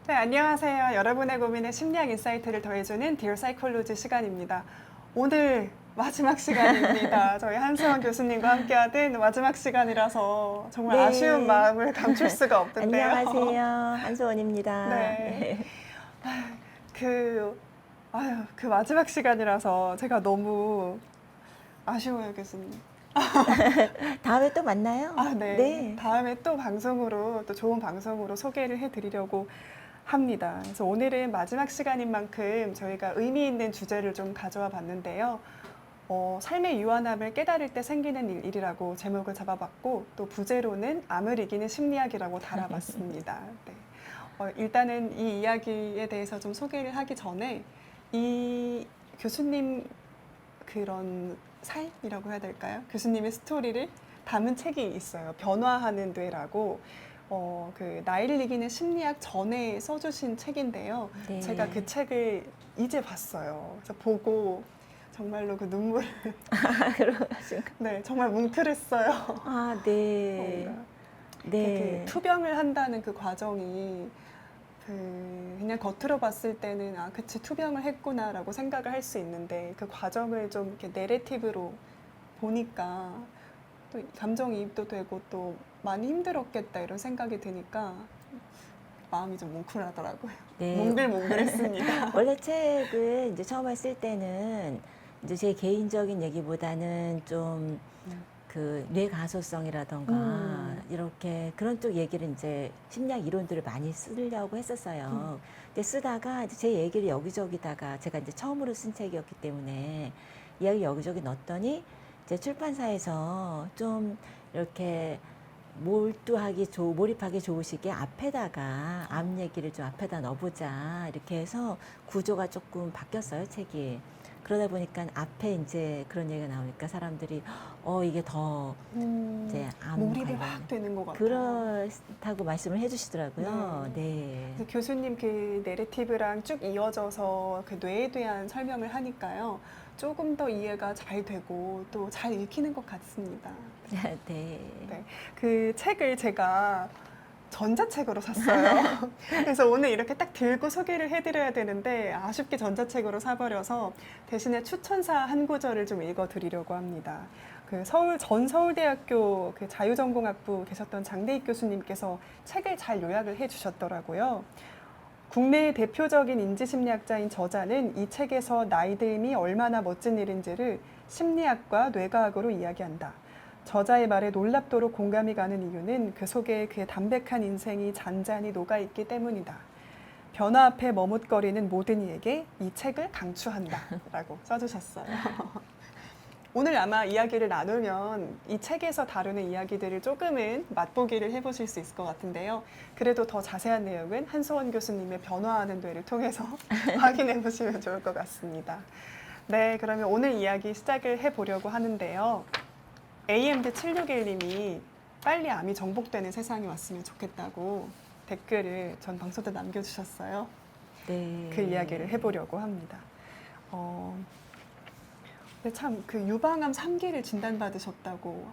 네, 안녕하세요. 여러분의 고민에 심리학 인사이트를 더해주는 Dear Psychology 시간입니다. 오늘 마지막 시간입니다. 저희 한수원 교수님과 함께하는 마지막 시간이라서 정말 네. 아쉬운 마음을 감출 수가 없는데요. 안녕하세요. 한소원입니다. 네. 그 마지막 시간이라서 제가 너무 아쉬워요, 교수님. 다음에 또 만나요. 네. 네. 다음에 또 방송으로, 또 좋은 방송으로 소개를 해드리려고 합니다. 그래서 오늘은 마지막 시간인 만큼 저희가 의미 있는 주제를 좀 가져와 봤는데요. 삶의 유한함을 깨달을 때 생기는 일이라고 제목을 잡아봤고, 또 부제로는 암을 이기는 심리학이라고 달아봤습니다. 네. 일단은 이 이야기에 대해서 좀 소개를 하기 전에 이 교수님 그런 삶이라고 해야 될까요? 교수님의 스토리를 담은 책이 있어요. 변화하는 뇌라고. 그 나이를 이기는 심리학 전에 써주신 책인데요. 네. 제가 그 책을 이제 봤어요. 그래서 보고 정말로 그 눈물을 그러신가? 네, 정말 뭉클했어요. 네. 뭔가 네. 그 투병을 한다는 그 과정이 그냥 겉으로 봤을 때는 그치 투병을 했구나라고 생각을 할 수 있는데 그 과정을 좀 이렇게 내레티브로 보니까 또 감정이입도 되고 또 많이 힘들었겠다 이런 생각이 드니까 마음이 좀 뭉클하더라고요. 네. 몽글몽글했습니다. 원래 책을 이제 처음에 쓸 때는 이제 제 개인적인 얘기보다는 좀 그 뇌가소성이라던가 이렇게 그런 쪽 얘기를 이제 심리학 이론들을 많이 쓰려고 했었어요. 근데 쓰다가 이제 제 얘기를 여기저기다가 제가 이제 처음으로 쓴 책이었기 때문에 이야기 여기저기 넣었더니 이제 출판사에서 좀 이렇게 몰입하기 좋으시게 앞에다가 암 얘기를 좀 앞에다 넣어보자 이렇게 해서 구조가 조금 바뀌었어요, 책이. 그러다 보니까 앞에 이제 그런 얘기가 나오니까 사람들이 이게 더 이제 암 몰입이 관련 확 되는 것 같아요. 그렇다고 말씀을 해주시더라고요. 네. 그래서 교수님 그 내레티브랑 쭉 이어져서 그 뇌에 대한 설명을 하니까요. 조금 더 이해가 잘 되고 또 잘 읽히는 것 같습니다. 네. 네. 그 책을 제가 전자책으로 샀어요. 그래서 오늘 이렇게 딱 들고 소개를 해드려야 되는데 아쉽게 전자책으로 사버려서 대신에 추천사 한 구절을 좀 읽어드리려고 합니다. 그 전 서울대학교 그 자유전공학부 계셨던 장대익 교수님께서 책을 잘 요약을 해주셨더라고요. 국내의 대표적인 인지심리학자인 저자는 이 책에서 나이 듦이 얼마나 멋진 일인지를 심리학과 뇌과학으로 이야기한다. 저자의 말에 놀랍도록 공감이 가는 이유는 그 속에 그의 담백한 인생이 잔잔히 녹아있기 때문이다. 변화 앞에 머뭇거리는 모든 이에게 이 책을 강추한다. 라고 써주셨어요. 오늘 아마 이야기를 나누면 이 책에서 다루는 이야기들을 조금은 맛보기를 해보실 수 있을 것 같은데요. 그래도 더 자세한 내용은 한소원 교수님의 변화하는 뇌를 통해서 확인해 보시면 좋을 것 같습니다. 네, 그러면 오늘 이야기 시작을 해보려고 하는데요. AMD761님이 빨리 암이 정복되는 세상이 왔으면 좋겠다고 댓글을 전 방송 때 남겨주셨어요. 네. 그 이야기를 해보려고 합니다. 근데 참 그 유방암 3기를 진단받으셨다고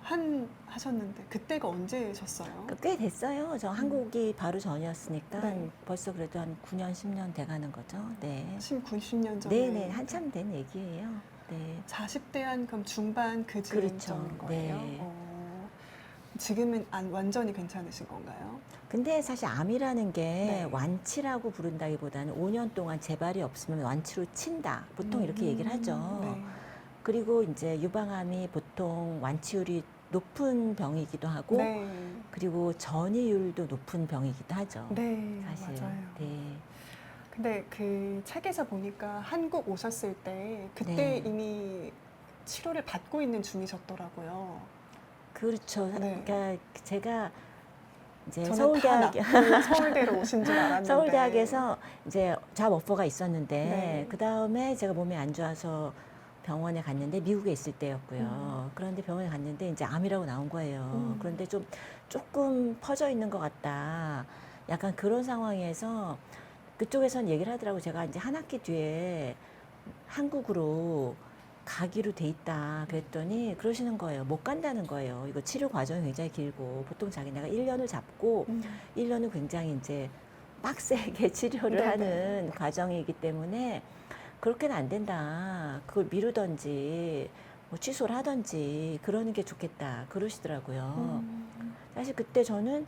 하셨는데 그때가 언제셨어요? 꽤 됐어요. 저 한국이 바로 전이었으니까 네. 벌써 그래도 한 9년, 10년 돼가는 거죠. 네. 90년 전에. 네네, 한참 된 얘기예요. 네. 40대 한 그럼 중반 그 즈음인 그렇죠. 거예요? 네. 지금은 완전히 괜찮으신 건가요? 근데 사실 암이라는 게 네. 완치라고 부른다기보다는 5년 동안 재발이 없으면 완치로 친다. 보통 이렇게 얘기를 하죠. 네. 그리고 이제 유방암이 보통 완치율이 높은 병이기도 하고, 네. 그리고 전이율도 높은 병이기도 하죠. 네, 사실. 맞아요. 네. 근데 그 책에서 보니까 한국 오셨을 때 그때 네. 이미 치료를 받고 있는 중이셨더라고요. 그렇죠. 네. 그러니까 제가 이제 저는 서울대학 서울대로 오신 줄 알았는데. 서울대학에서 이제 잡 오퍼가 있었는데 네. 그 다음에 제가 몸이 안 좋아서 병원에 갔는데 미국에 있을 때였고요. 그런데 병원에 갔는데 이제 암이라고 나온 거예요. 그런데 조금 퍼져 있는 것 같다. 약간 그런 상황에서 그쪽에선 얘기를 하더라고. 제가 이제 한 학기 뒤에 한국으로 가기로 돼 있다 그랬더니 그러시는 거예요. 못 간다는 거예요. 이거 치료 과정이 굉장히 길고 보통 자기네가 1년을 잡고 1년을 굉장히 이제 빡세게 치료를 네네. 하는 과정이기 때문에 그렇게는 안 된다. 그걸 미루든지 뭐 취소를 하든지 그러는 게 좋겠다. 그러시더라고요. 사실 그때 저는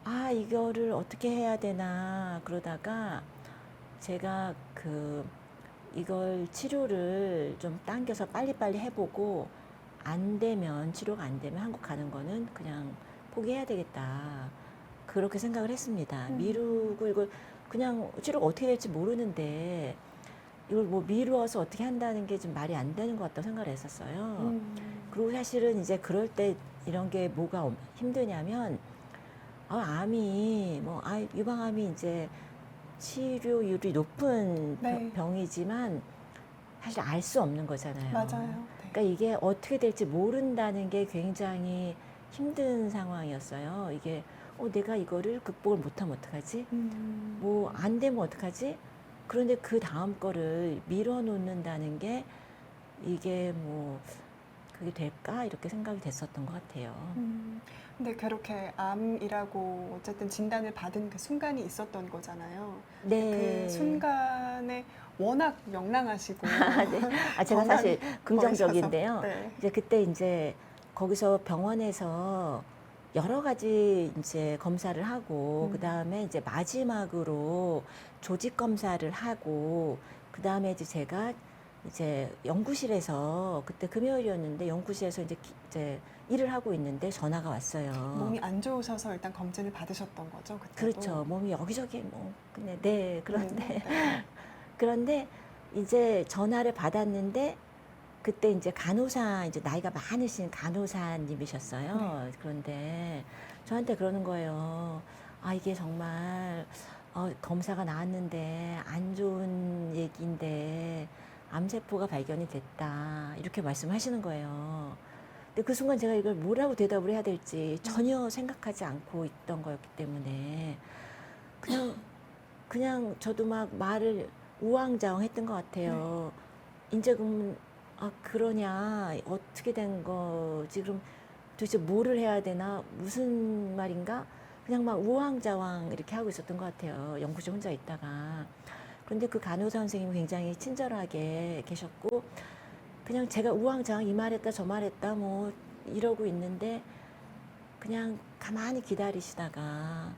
아, 이거를 어떻게 해야 되나 그러다가 제가 이걸 치료를 좀 당겨서 빨리빨리 해보고 안 되면, 치료가 안 되면 한국 가는 거는 그냥 포기해야 되겠다. 그렇게 생각을 했습니다. 미루고 이걸 그냥 치료가 어떻게 될지 모르는데 이걸 뭐 미루어서 어떻게 한다는 게 좀 말이 안 되는 것 같다고 생각을 했었어요. 그리고 사실은 이제 그럴 때 이런 게 뭐가 힘드냐면 암이 유방암이 이제 치료율이 높은 네. 병이지만 사실 알 수 없는 거잖아요. 맞아요. 네. 그러니까 이게 어떻게 될지 모른다는 게 굉장히 힘든 상황이었어요. 이게 내가 이거를 극복을 못하면 어떡하지? 뭐 안 되면 어떡하지? 그런데 그 다음 거를 밀어놓는다는 게 이게 뭐 그게 될까? 이렇게 생각이 됐었던 것 같아요. 근데 그렇게 암이라고 어쨌든 진단을 받은 그 순간이 있었던 거잖아요. 네. 그 순간에 워낙 명랑하시고 네. 제가 사실 긍정적인데요. 멋있어서. 네. 이제 그때 이제 거기서 병원에서 여러 가지 이제 검사를 하고 그 다음에 이제 마지막으로 조직 검사를 하고 그 다음에 이제 제가 이제 연구실에서 그때 금요일이었는데 연구실에서 이제 일을 하고 있는데 전화가 왔어요. 몸이 안 좋으셔서 일단 검진을 받으셨던 거죠, 그때도? 그렇죠. 몸이 여기저기 뭐 근데 네 그런데 네. 그런데 이제 전화를 받았는데 그때 이제 간호사 이제 나이가 많으신 간호사님이셨어요. 그런데 저한테 그러는 거예요. 아 이게 정말 검사가 나왔는데 안 좋은 얘기인데 암세포가 발견이 됐다 이렇게 말씀하시는 거예요. 근데 그 순간 제가 이걸 뭐라고 대답을 해야 될지 전혀 생각하지 않고 있던 거였기 때문에 그냥 저도 막 말을 우왕좌왕했던 것 같아요. 이제 그럼 그러냐 어떻게 된 거지 그럼 도대체 뭐를 해야 되나 무슨 말인가 그냥 막 우왕좌왕 이렇게 하고 있었던 것 같아요. 연구실 혼자 있다가. 그런데 그 간호사 선생님이 굉장히 친절하게 계셨고 그냥 제가 우왕좌왕 이 말했다 저 말했다 뭐 이러고 있는데 그냥 가만히 기다리시다가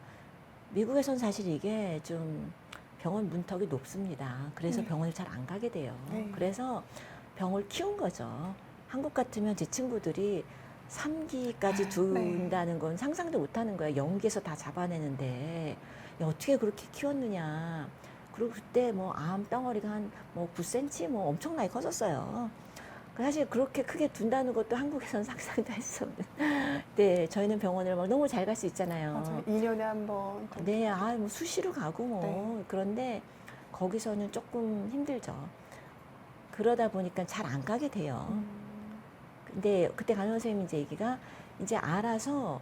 미국에선 사실 이게 좀 병원 문턱이 높습니다. 그래서 네. 병원을 잘 안 가게 돼요. 네. 그래서 병을 키운 거죠. 한국 같으면 제 친구들이 3기까지 둔다는 건 상상도 못 하는 거예요. 연기에서 다 잡아내는데 야, 어떻게 그렇게 키웠느냐. 그리고 그때 뭐 암 덩어리가 한 뭐 9cm 뭐 엄청나게 커졌어요. 사실 그렇게 크게 둔다는 것도 한국에서는 상상도 할 수 없는. 네, 저희는 병원을 막 너무 잘 갈 수 있잖아요. 맞아요. 2년에 한 번. 네, 뭐 수시로 가고 뭐. 네. 그런데 거기서는 조금 힘들죠. 그러다 보니까 잘 안 가게 돼요. 근데 그때 간호 선생님 이제 얘기가 이제 알아서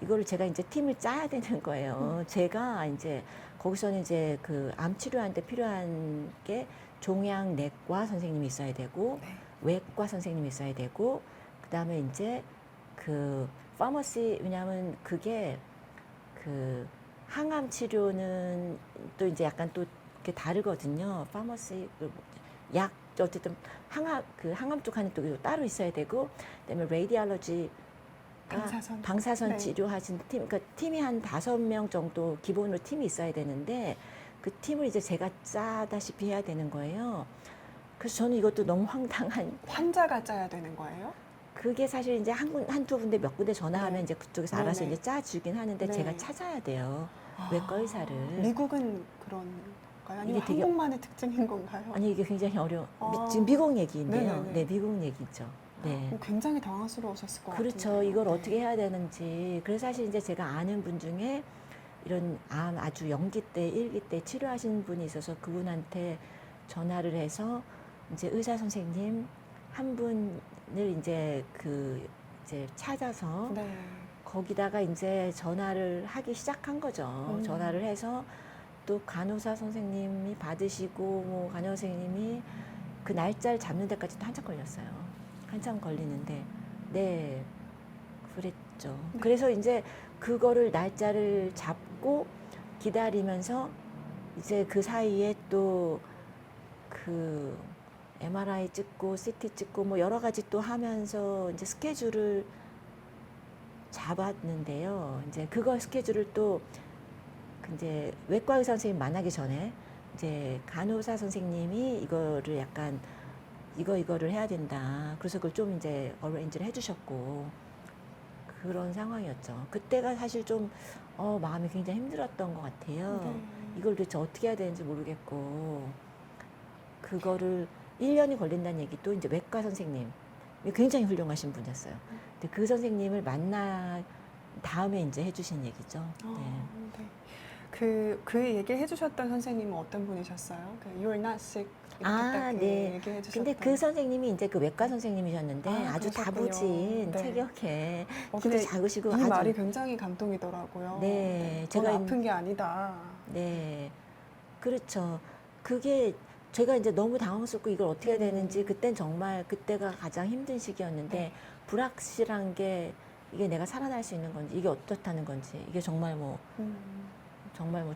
이거를 제가 이제 팀을 짜야 되는 거예요. 제가 이제 거기서는 이제 그 암 치료하는데 필요한 게 종양내과 선생님이 있어야 되고 네. 외과 선생님이 있어야 되고 그다음에 이제 그 파머시 왜냐하면 그게 그 항암 치료는 또 이제 약간 또 이렇게 다르거든요. 파머시 약 어쨌든 항암 쪽 하는 또 따로 있어야 되고 그다음에 레디알러지 방사선 네. 치료하신 팀, 그러니까 팀이 한 5명 정도 기본으로 팀이 있어야 되는데 그 팀을 이제 제가 짜다시피 해야 되는 거예요. 그래서 저는 이것도 너무 황당한. 환자가 짜야 되는 거예요? 그게 사실 이제 한두 군데 몇 군데 전화하면 네. 이제 그쪽에서 알아서 네네. 이제 짜주긴 하는데 네. 제가 찾아야 돼요. 외과 의사를. 미국은 그런가요? 아니면 이게 되게- 한국만의 특징인 건가요? 아니 이게 굉장히 어려워. 아. 지금 미국 얘기인데요. 네네네. 네, 미국 얘기죠. 네. 굉장히 당황스러우셨을 것 그렇죠. 같은데요. 이걸 네. 어떻게 해야 되는지. 그래서 사실 이제 제가 아는 분 중에 이런 암 아주 연기 때, 1기 때 치료하신 분이 있어서 그분한테 전화를 해서 이제 의사 선생님 한 분을 이제 이제 찾아서 네. 거기다가 이제 전화를 하기 시작한 거죠. 전화를 해서 또 간호사 선생님이 받으시고 뭐 간호 선생님이 그 날짜를 잡는 데까지도 한참 걸렸어요. 한참 걸리는데 네 그랬죠. 네. 그래서 이제 그거를 날짜를 잡고 기다리면서 이제 그 사이에 또 그 MRI 찍고 CT 찍고 뭐 여러 가지 또 하면서 이제 스케줄을 잡았는데요. 이제 그거 스케줄을 또 이제 외과 의사 선생님 만나기 전에 이제 간호사 선생님이 이거를 약간 이거를 해야 된다. 그래서 그걸 좀 이제 어레인지를 해주셨고 그런 상황이었죠. 그때가 사실 좀 마음이 굉장히 힘들었던 것 같아요. 네. 이걸 도대체 어떻게 해야 되는지 모르겠고 그거를 1년이 걸린다는 얘기도 이제 외과 선생님 굉장히 훌륭하신 분이었어요. 근데 그 선생님을 만나 다음에 이제 해주신 얘기죠. 네. 네. 그 얘기를 해주셨던 선생님은 어떤 분이셨어요? 그 You're not sick 이렇게 아, 딱 네. 얘기해 주셨던. 근데 그 선생님이 이제 그 외과 선생님이셨는데 아, 아주 그러셨군요. 다부진 네. 체격에 키도 근데 작으시고 이 아주 말이 굉장히 감동이더라고요. 네, 전 제가 아픈 게 아니다. 네, 그렇죠. 그게 제가 이제 너무 당황스럽고 이걸 어떻게 해야 되는지 그땐 정말 그때가 가장 힘든 시기였는데 네. 불확실한 게 이게 내가 살아날 수 있는 건지 이게 어떻다는 건지 이게 정말 뭐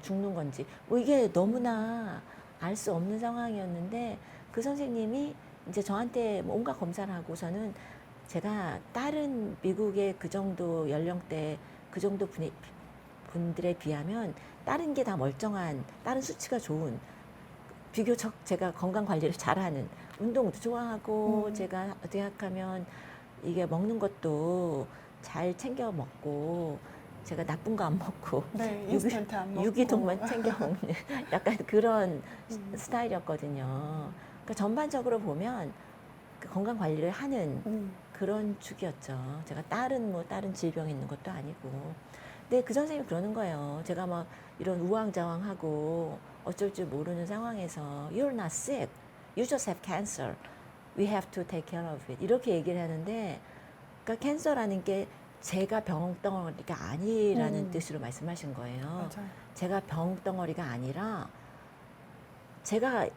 죽는 건지 뭐 이게 너무나 알 수 없는 상황이었는데 그 선생님이 이제 저한테 뭐 온갖 검사를 하고서는 제가 다른 미국의 그 정도 연령대 그 정도 분들에 비하면 다른 게 다 멀쩡한 다른 수치가 좋은 비교적 제가 건강 관리를 잘하는 운동도 좋아하고 제가 어떻게 생각하면 이게 먹는 것도 잘 챙겨 먹고 제가 나쁜 거 안 먹고 네, 인스턴트 안 먹고. 유기동만 챙겨 먹는 약간 그런 스타일이었거든요. 그러니까 전반적으로 보면 그 건강 관리를 하는 그런 축이었죠. 제가 다른 질병이 있는 것도 아니고. 근데 그 선생님이 그러는 거예요. 제가 막 이런 우왕좌왕하고 어쩔 줄 모르는 상황에서 You're not sick. You just have cancer. We have to take care of it. 이렇게 얘기를 하는데 그러니까 캔서라는 게 제가 병덩어리가 아니라는 뜻으로 말씀하신 거예요. 맞아요. 제가 병덩어리가 아니라 제가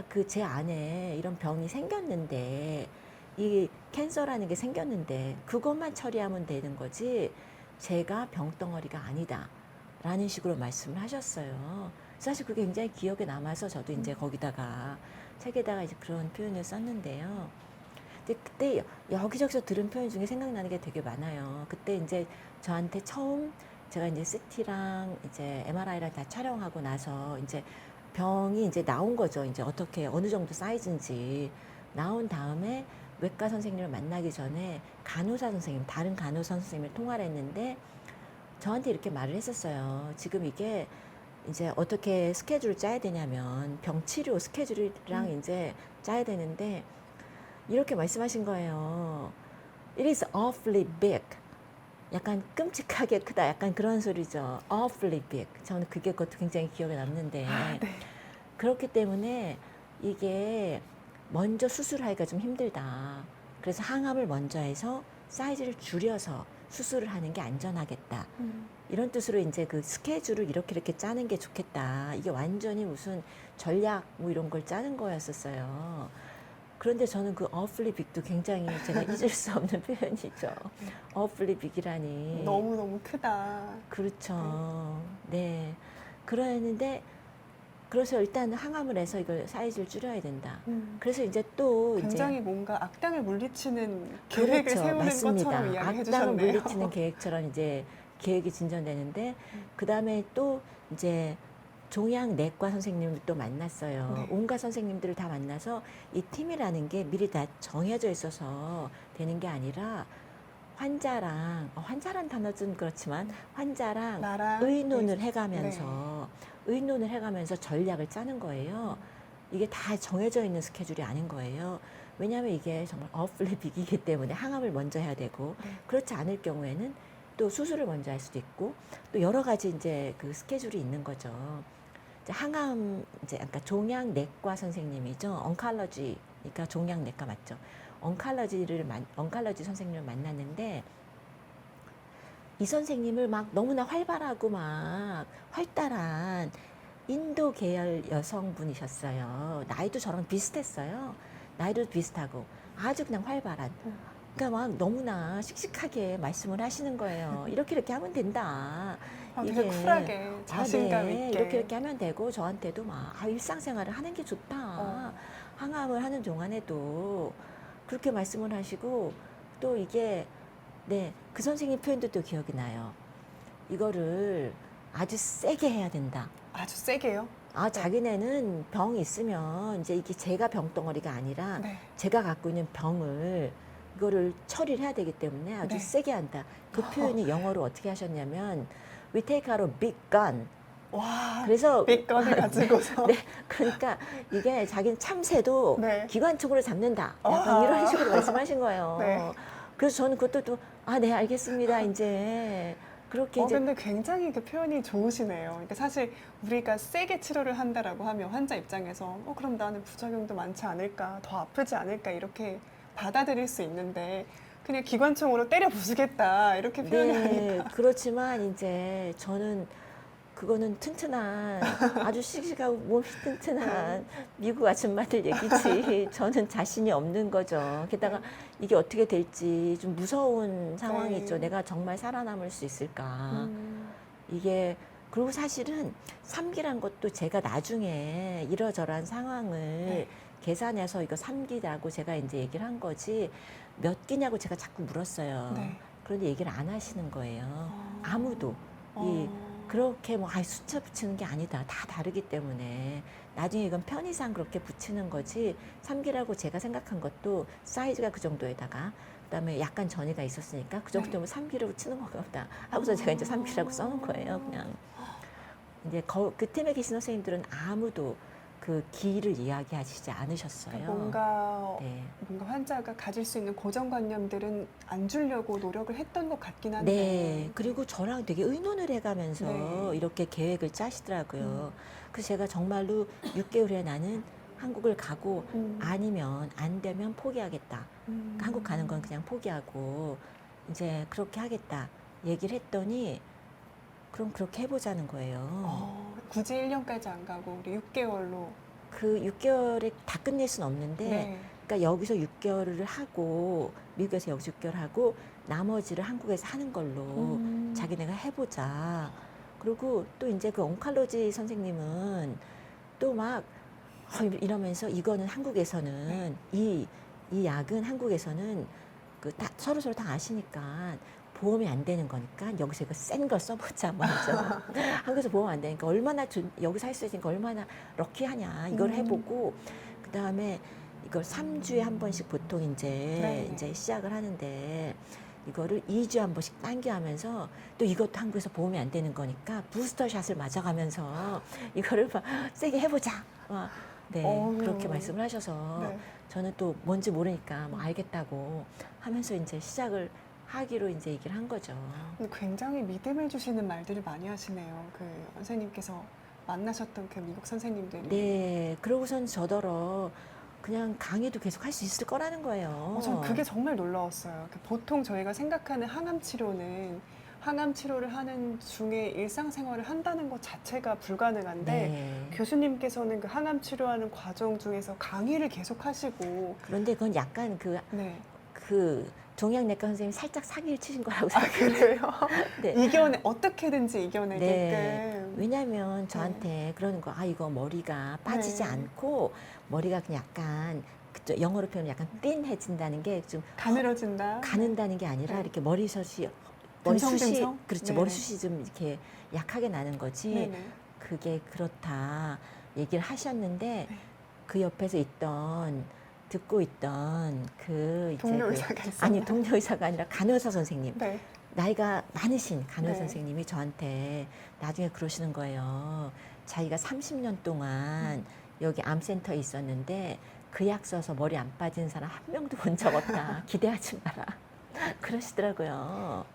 그 제 안에 이런 병이 생겼는데 이 캔서라는 게 생겼는데 그것만 처리하면 되는 거지 제가 병덩어리가 아니다 라는 식으로 말씀을 하셨어요. 사실 그게 굉장히 기억에 남아서 저도 이제 거기다가 책에다가 이제 그런 표현을 썼는데요. 근데 그때 여기저기서 들은 표현 중에 생각나는 게 되게 많아요. 그때 이제 저한테 처음 제가 이제 CT랑 이제 MRI랑 다 촬영하고 나서 이제 병이 이제 나온 거죠. 이제 어떻게 어느 정도 사이즈인지 나온 다음에 외과 선생님을 만나기 전에 간호사 선생님, 다른 간호사 선생님을 통화를 했는데 저한테 이렇게 말을 했었어요. 지금 이게 이제 어떻게 스케줄을 짜야 되냐면 병치료 스케줄이랑 이제 짜야 되는데 이렇게 말씀하신 거예요. It is awfully big. 약간 끔찍하게 크다. 약간 그런 소리죠. awfully big. 저는 그것도 굉장히 기억에 남는데 네. 그렇기 때문에 이게 먼저 수술하기가 좀 힘들다. 그래서 항암을 먼저 해서 사이즈를 줄여서 수술을 하는 게 안전하겠다. 이런 뜻으로 이제 그 스케줄을 이렇게 짜는 게 좋겠다. 이게 완전히 무슨 전략 뭐 이런 걸 짜는 거였었어요. 그런데 저는 그 awfully big도 굉장히 제가 잊을 수 없는 표현이죠. awfully big이라니. 너무너무 크다. 그렇죠. 네. 그러는데 그래서 일단 항암을 해서 이걸 사이즈를 줄여야 된다. 그래서 이제 또 굉장히 이제 뭔가 악당을 물리치는 계획을 그렇죠. 세우는 맞습니다. 것처럼 이야기해 악당을 주셨네요. 물리치는 계획처럼 이제 계획이 진전되는데 그 다음에 또 이제 종양 내과 선생님을 또 만났어요. 네. 온갖 선생님들을 다 만나서 이 팀이라는 게 미리 다 정해져 있어서 되는 게 아니라 환자란 단어 좀 그렇지만 환자랑 나랑 의논을 네. 해가면서 전략을 짜는 거예요. 이게 다 정해져 있는 스케줄이 아닌 거예요. 왜냐하면 이게 정말 awfully big이기 때문에 항암을 먼저 해야 되고 네. 그렇지 않을 경우에는 또 수술을 먼저 할 수도 있고 또 여러 가지 이제 그 스케줄이 있는 거죠. 이제 항암 이제 그러니까 종양내과 선생님이죠. 엉칼러지 그러니까 종양내과 맞죠. 엉칼러지 선생님을 만났는데 이 선생님을 막 너무나 활발하고 막 활달한 인도 계열 여성분이셨어요. 나이도 저랑 비슷했어요. 나이도 비슷하고 아주 그냥 활발한. 그러니까 막 너무나 씩씩하게 말씀을 하시는 거예요. 이렇게 하면 된다. 되게 쿨하게 자신감 네, 있게 이렇게 하면 되고 저한테도 막 일상생활을 하는 게 좋다. 항암을 하는 동안에도 그렇게 말씀을 하시고 또 이게 네, 그 선생님 표현도 또 기억이 나요. 이거를 아주 세게 해야 된다. 아주 세게요. 아, 자기네는 병이 있으면 이제 이게 제가 병덩어리가 아니라 네. 제가 갖고 있는 병을 이거를 처리를 해야 되기 때문에 아주 네. 세게 한다. 그 표현이 영어로 어떻게 하셨냐면 We take out a big gun. 와, 그래서 빅건을 가지고서 네, 그러니까 이게 자기는 참새도 네. 기관총으로 잡는다. 약간 아하. 이런 식으로 말씀하신 거예요. 네. 그래서 저는 그것도 또 네, 알겠습니다. 이제 그렇게 이제 근데 굉장히 그 표현이 좋으시네요. 그러니까 사실 우리가 세게 치료를 한다라고 하면 환자 입장에서 그럼 나는 부작용도 많지 않을까, 더 아프지 않을까 이렇게 받아들일 수 있는데 그냥 기관총으로 때려 부수겠다 이렇게 표현하니까 그렇지만 이제 저는 그거는 튼튼한 아주 씩씩하고 몸이 튼튼한 미국 아줌마들 얘기지 저는 자신이 없는 거죠. 게다가 이게 어떻게 될지 좀 무서운 상황이죠. 내가 정말 살아남을 수 있을까. 이게 그리고 사실은 3기란 것도 제가 나중에 이러저러한 상황을 계산해서 이거 3기라고 제가 이제 얘기를 한 거지 몇 기냐고 제가 자꾸 물었어요. 네. 그런데 얘기를 안 하시는 거예요. 아무도. 어. 그렇게 뭐 숫자 붙이는 게 아니다. 다 다르기 때문에 나중에 이건 편의상 그렇게 붙이는 거지 3기라고 제가 생각한 것도 사이즈가 그 정도에다가 그다음에 약간 전이가 있었으니까 그 정도면 3기라고 치는 건가 보다 하고서 제가 이제 3기라고 써놓은 거예요. 그냥 이제 그 팀에 계신 선생님들은 아무도 그 기를 이야기하시지 않으셨어요. 뭔가 네. 환자가 가질 수 있는 고정관념들은 안 주려고 노력을 했던 것 같긴 한데. 네. 그리고 저랑 되게 의논을 해가면서 네. 이렇게 계획을 짜시더라고요. 그래서 제가 정말로 6개월 후에 나는 한국을 가고 아니면 안 되면 포기하겠다. 한국 가는 건 그냥 포기하고 이제 그렇게 하겠다. 얘기를 했더니 그럼 그렇게 해보자는 거예요. 굳이 1년까지 안 가고 우리 6개월로. 그 6개월에 다 끝낼 수는 없는데 네. 그러니까 여기서 6개월을 하고 미국에서 여기서 6개월 하고 나머지를 한국에서 하는 걸로 자기네가 해보자. 그리고 또 이제 그 온칼로지 선생님은 또 막 이러면서 이거는 한국에서는 이 약은 한국에서는 그 다 서로 다 아시니까 보험이 안 되는 거니까 여기서 이거 센 걸 써보자 먼저. 한국에서 보험 안 되니까 얼마나 여기서 할 수 있으니까 얼마나 럭키하냐 이걸 해보고 그 다음에 이걸 3주에 한 번씩 보통 이제 시작을 하는데 이거를 2주에 한 번씩 당겨하면서 또 이것도 한국에서 보험이 안 되는 거니까 부스터 샷을 맞아가면서 이거를 막 세게 해보자. 네, 그렇게 말씀을 하셔서 네. 저는 또 뭔지 모르니까 뭐 알겠다고 하면서 이제 시작을 하기로 이제 얘기를 한 거죠. 굉장히 믿음을 주시는 말들을 많이 하시네요. 그 선생님께서 만나셨던 그 미국 선생님들이. 네, 그러고선 저더러 그냥 강의도 계속 할 수 있을 거라는 거예요. 전 그게 정말 놀라웠어요. 보통 저희가 생각하는 항암 치료는 항암 치료를 하는 중에 일상생활을 한다는 것 자체가 불가능한데 네. 교수님께서는 그 항암 치료하는 과정 중에서 강의를 계속 하시고. 그런데 그건 약간 네. 그 종양내과 선생님이 살짝 사기를 치신 거라고 생각해요. 그래요? 네. 어떻게든지 이겨내게끔. 네. 왜냐하면 저한테 그러는 거, 이거 머리가 빠지지 네. 않고 머리가 그냥 약간 영어로 표현하면 약간 띵해진다는 게 좀 가늘어진다. 가는다는 게 아니라 네. 이렇게 머리숱이 그렇죠. 네네. 머리숱이 좀 이렇게 약하게 나는 거지. 네네. 그게 그렇다 얘기를 하셨는데 네. 그 옆에서 듣고 있던 동료 의사가 있어요. 아니 동료 의사가 아니라 간호사 선생님. 네. 나이가 많으신 간호사 네. 선생님이 저한테 나중에 그러시는 거예요. 자기가 30년 동안 여기 암센터에 있었는데 그 약 써서 머리 안 빠진 사람 한 명도 본 적 없다. 기대하지 마라. 그러시더라고요.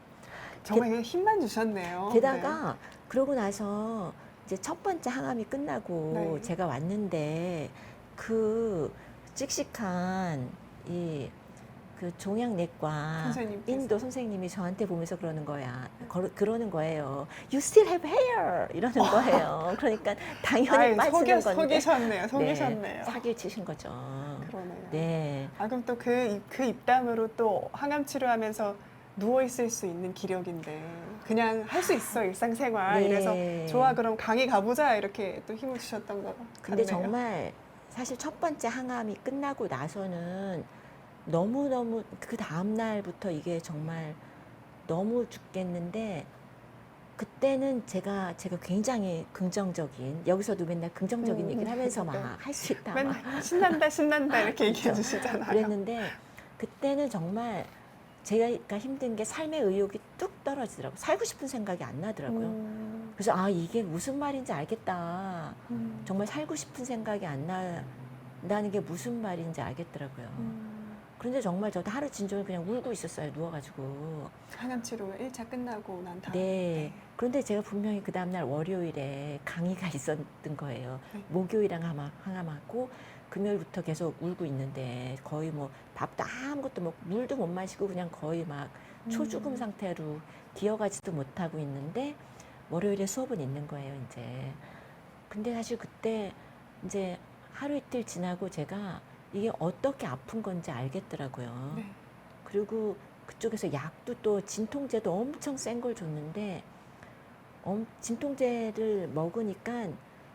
정말 힘만 주셨네요. 게다가 그러고 나서 이제 첫 번째 항암이 끝나고 네. 제가 왔는데 그 씩씩한 그 종양내과 선생님께서. 인도 선생님이 저한테 보면서 그러는 거야. 그러는 거예요. You still have hair 이러는 거예요. 그러니까 당연히 빠지는 건데. 속이셨네요. 네, 사기를 치신 거죠. 그러네요. 네. 그럼 또 그 입담으로 또 항암 치료하면서 누워 있을 수 있는 기력인데 그냥 할 수 있어 일상생활 네. 이래서 좋아 그럼 강의 가보자 이렇게 또 힘을 주셨던 것 근데 같네요. 정말 사실 첫 번째 항암이 끝나고 나서는 너무너무 그 다음 날부터 이게 정말 너무 죽겠는데 그때는 제가 굉장히 긍정적인 여기서도 맨날 긍정적인 얘기를 하면서 막 네. 할 수 있다 막 맨날 신난다 신난다 이렇게 얘기해 그렇죠. 주시잖아요. 그랬는데 그때는 정말 제가 힘든 게 삶의 의욕이 뚝 떨어지더라고요. 살고 싶은 생각이 안 나더라고요. 그래서 아 이게 무슨 말인지 알겠다. 정말 살고 싶은 생각이 안 난다는 게 무슨 말인지 알겠더라고요. 그런데 정말 저도 하루 진종일 그냥 울고 있었어요. 누워가지고. 항암 치료 1차 끝나고 난 다음에. 네. 그런데 제가 분명히 그 다음날 월요일에 강의가 있었던 거예요. 네. 목요일 항암하고 금요일부터 계속 울고 있는데 거의 뭐 밥도 아무것도 먹고 물도 못 마시고 그냥 거의 막 초죽음 상태로 기어가지도 못하고 있는데 월요일에 수업은 있는 거예요, 이제. 근데 사실 그때 이제 하루 이틀 지나고 제가 이게 어떻게 아픈 건지 알겠더라고요. 네. 그리고 그쪽에서 약도 또 진통제도 엄청 센 걸 줬는데 진통제를 먹으니까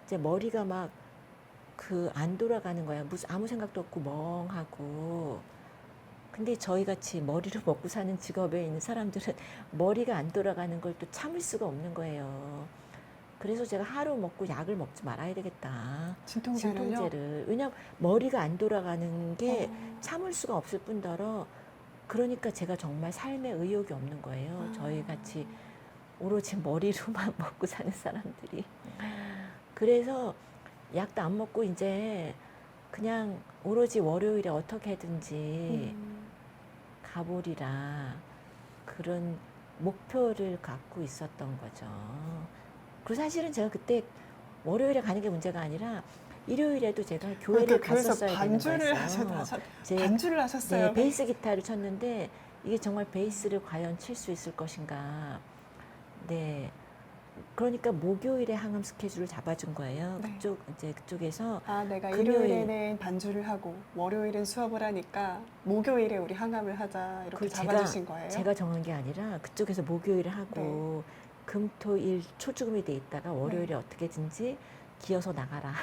이제 머리가 막 그 안 돌아가는 거야. 무슨 아무 생각도 없고 멍하고. 근데 저희 같이 머리로 먹고 사는 직업에 있는 사람들은 머리가 안 돌아가는 걸 또 참을 수가 없는 거예요. 그래서 제가 하루 먹고 약을 먹지 말아야 되겠다. 진통제를요? 진통제를. 왜냐면 머리가 안 돌아가는 게 어. 참을 수가 없을 뿐더러 그러니까 제가 정말 삶의 의욕이 없는 거예요. 저희 같이 오로지 머리로만 먹고 사는 사람들이. 그래서 약도 안 먹고 이제 그냥 오로지 월요일에 어떻게든지 가보리라 그런 목표를 갖고 있었던 거죠. 그리고 사실은 제가 그때 월요일에 가는 게 문제가 아니라 일요일에도 제가 교회를 교회에서 갔었어야 되는 반주를 거였어요. 반주를 하셨어요. 네, 베이스 기타를 쳤는데 이게 정말 베이스를 과연 칠 수 있을 것인가. 네. 그러니까 목요일에 항암 스케줄을 잡아준 거예요. 네. 그쪽에서 아, 내가 금요일- 일요일에는 반주를 하고 월요일은 수업을 하니까 목요일에 우리 항암을 하자 이렇게 그걸 잡아주신 거예요. 제가 정한 게 아니라 그쪽에서 목요일에 하고 금토일 초죽음이 돼 있다가 월요일에 어떻게든지 기어서 나가라.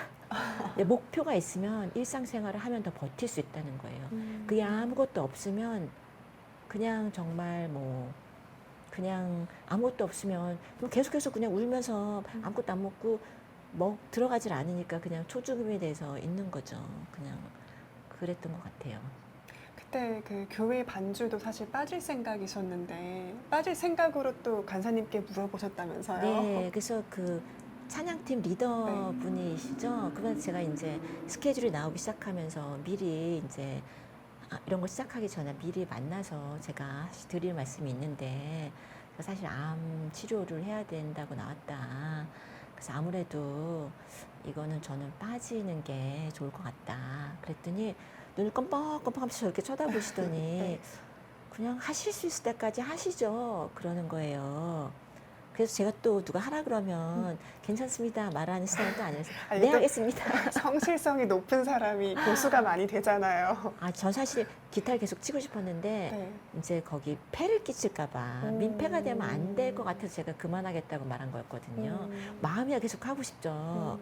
근데 목표가 있으면 일상생활을 하면 더 버틸 수 있다는 거예요. 그게 아무것도 없으면 그냥 정말 뭐 그냥 아무것도 없으면 그럼 계속해서 그냥 울면서 아무것도 안 먹고 들어가질 않으니까 그냥 초죽음에 대해서 있는 거죠. 그냥 그랬던 것 같아요. 그때 그 교회 반주도 사실 빠질 생각이셨는데 빠질 생각으로 또 간사님께 물어보셨다면서요? 네, 그래서 그 찬양팀 리더분이시죠. 그래서 제가 이제 스케줄이 나오기 시작하면서 미리 이제 이런 거 시작하기 전에 미리 만나서 제가 드릴 말씀이 있는데 사실 암 치료를 해야 된다고 나왔다. 그래서 아무래도 이거는 저는 빠지는 게 좋을 것 같다. 그랬더니 눈을 껌뻑껌뻑하면서 저렇게 쳐다보시더니 네. 그냥 하실 수 있을 때까지 하시죠. 그러는 거예요. 그래서 제가 또 누가 하라 그러면 괜찮습니다 말하는 스타일도 아니라서 아니, 네 또 하겠습니다. 성실성이 높은 사람이 고수가 많이 되잖아요. 전 사실 기타를 계속 치고 싶었는데 네. 이제 거기 폐를 끼칠까봐 민폐가 되면 안 될 것 같아서 제가 그만하겠다고 말한 거였거든요. 마음이야 계속 하고 싶죠.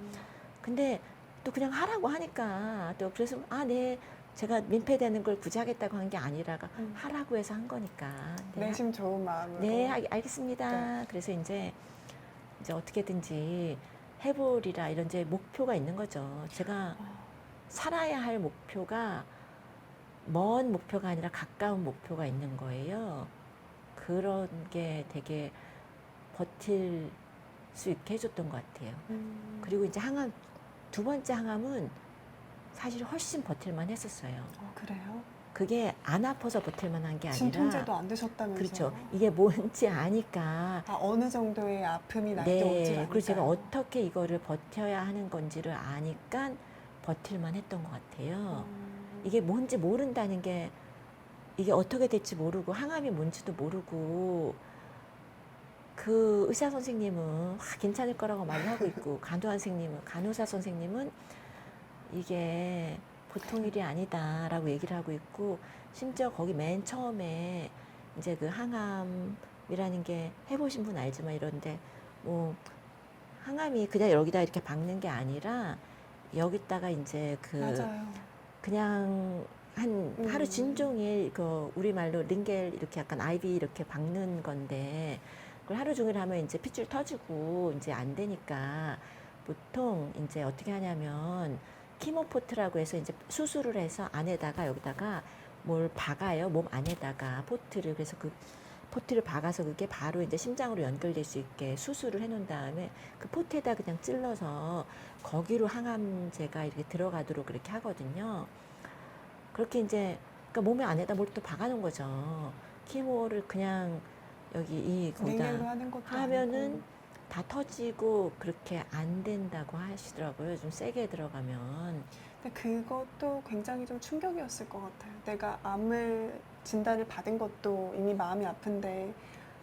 근데 또 그냥 하라고 하니까 또 그래서 네 제가 민폐되는 걸 굳이 하겠다고 한 게 아니라가 하라고 해서 한 거니까. 내심 좋은 마음으로. 네, 알겠습니다. 그래서 이제 어떻게든지 해보리라 이런 이제 목표가 있는 거죠. 제가 살아야 할 목표가 먼 목표가 아니라 가까운 목표가 있는 거예요. 그런 게 되게 버틸 수 있게 해줬던 것 같아요. 그리고 이제 두 번째 항암은 사실 훨씬 버틸만 했었어요. 그래요? 그게 안 아파서 버틸만한 게 아니라 진통제도 안 드셨다면서요? 그렇죠. 이게 뭔지 아니까 어느 정도의 아픔이 날 때 오질 네. 않을까요? 그리고 제가 어떻게 이거를 버텨야 하는 건지를 아니까 버틸만 했던 것 같아요. 이게 뭔지 모른다는 게 이게 어떻게 될지 모르고 항암이 뭔지도 모르고 그 의사 선생님은 괜찮을 거라고 말을 하고 있고 간호사 선생님은 이게 보통 일이 아니다라고 얘기를 하고 있고 심지어 거기 맨 처음에 이제 그 항암 항암이라는 게 해보신 분 알지만 이런데 뭐 항암이 그냥 여기다 이렇게 박는 게 아니라 여기다가 이제 그 맞아요. 그냥 한 하루 진종일 그 우리말로 링겔 이렇게 약간 아이비 이렇게 박는 건데 그걸 하루 종일 하면 이제 핏줄 터지고 이제 안 되니까 보통 이제 어떻게 하냐면 키모포트라고 해서 이제 수술을 해서 안에다가 여기다가 뭘 박아요. 몸 안에다가 포트를. 그래서 그 포트를 박아서 그게 바로 이제 심장으로 연결될 수 있게 수술을 해놓은 다음에 그 포트에다 그냥 찔러서 거기로 항암제가 이렇게 들어가도록 그렇게 하거든요. 그렇게 이제 그러니까 몸에 안에다 뭘 또 박아놓은 거죠. 키모를 그냥 여기 이 링겔로 거기다 하는 것도 하면은 아니고. 다 터지고 그렇게 안 된다고 하시더라고요. 좀 세게 들어가면. 근데 그것도 굉장히 좀 충격이었을 것 같아요. 내가 암을 진단을 받은 것도 이미 마음이 아픈데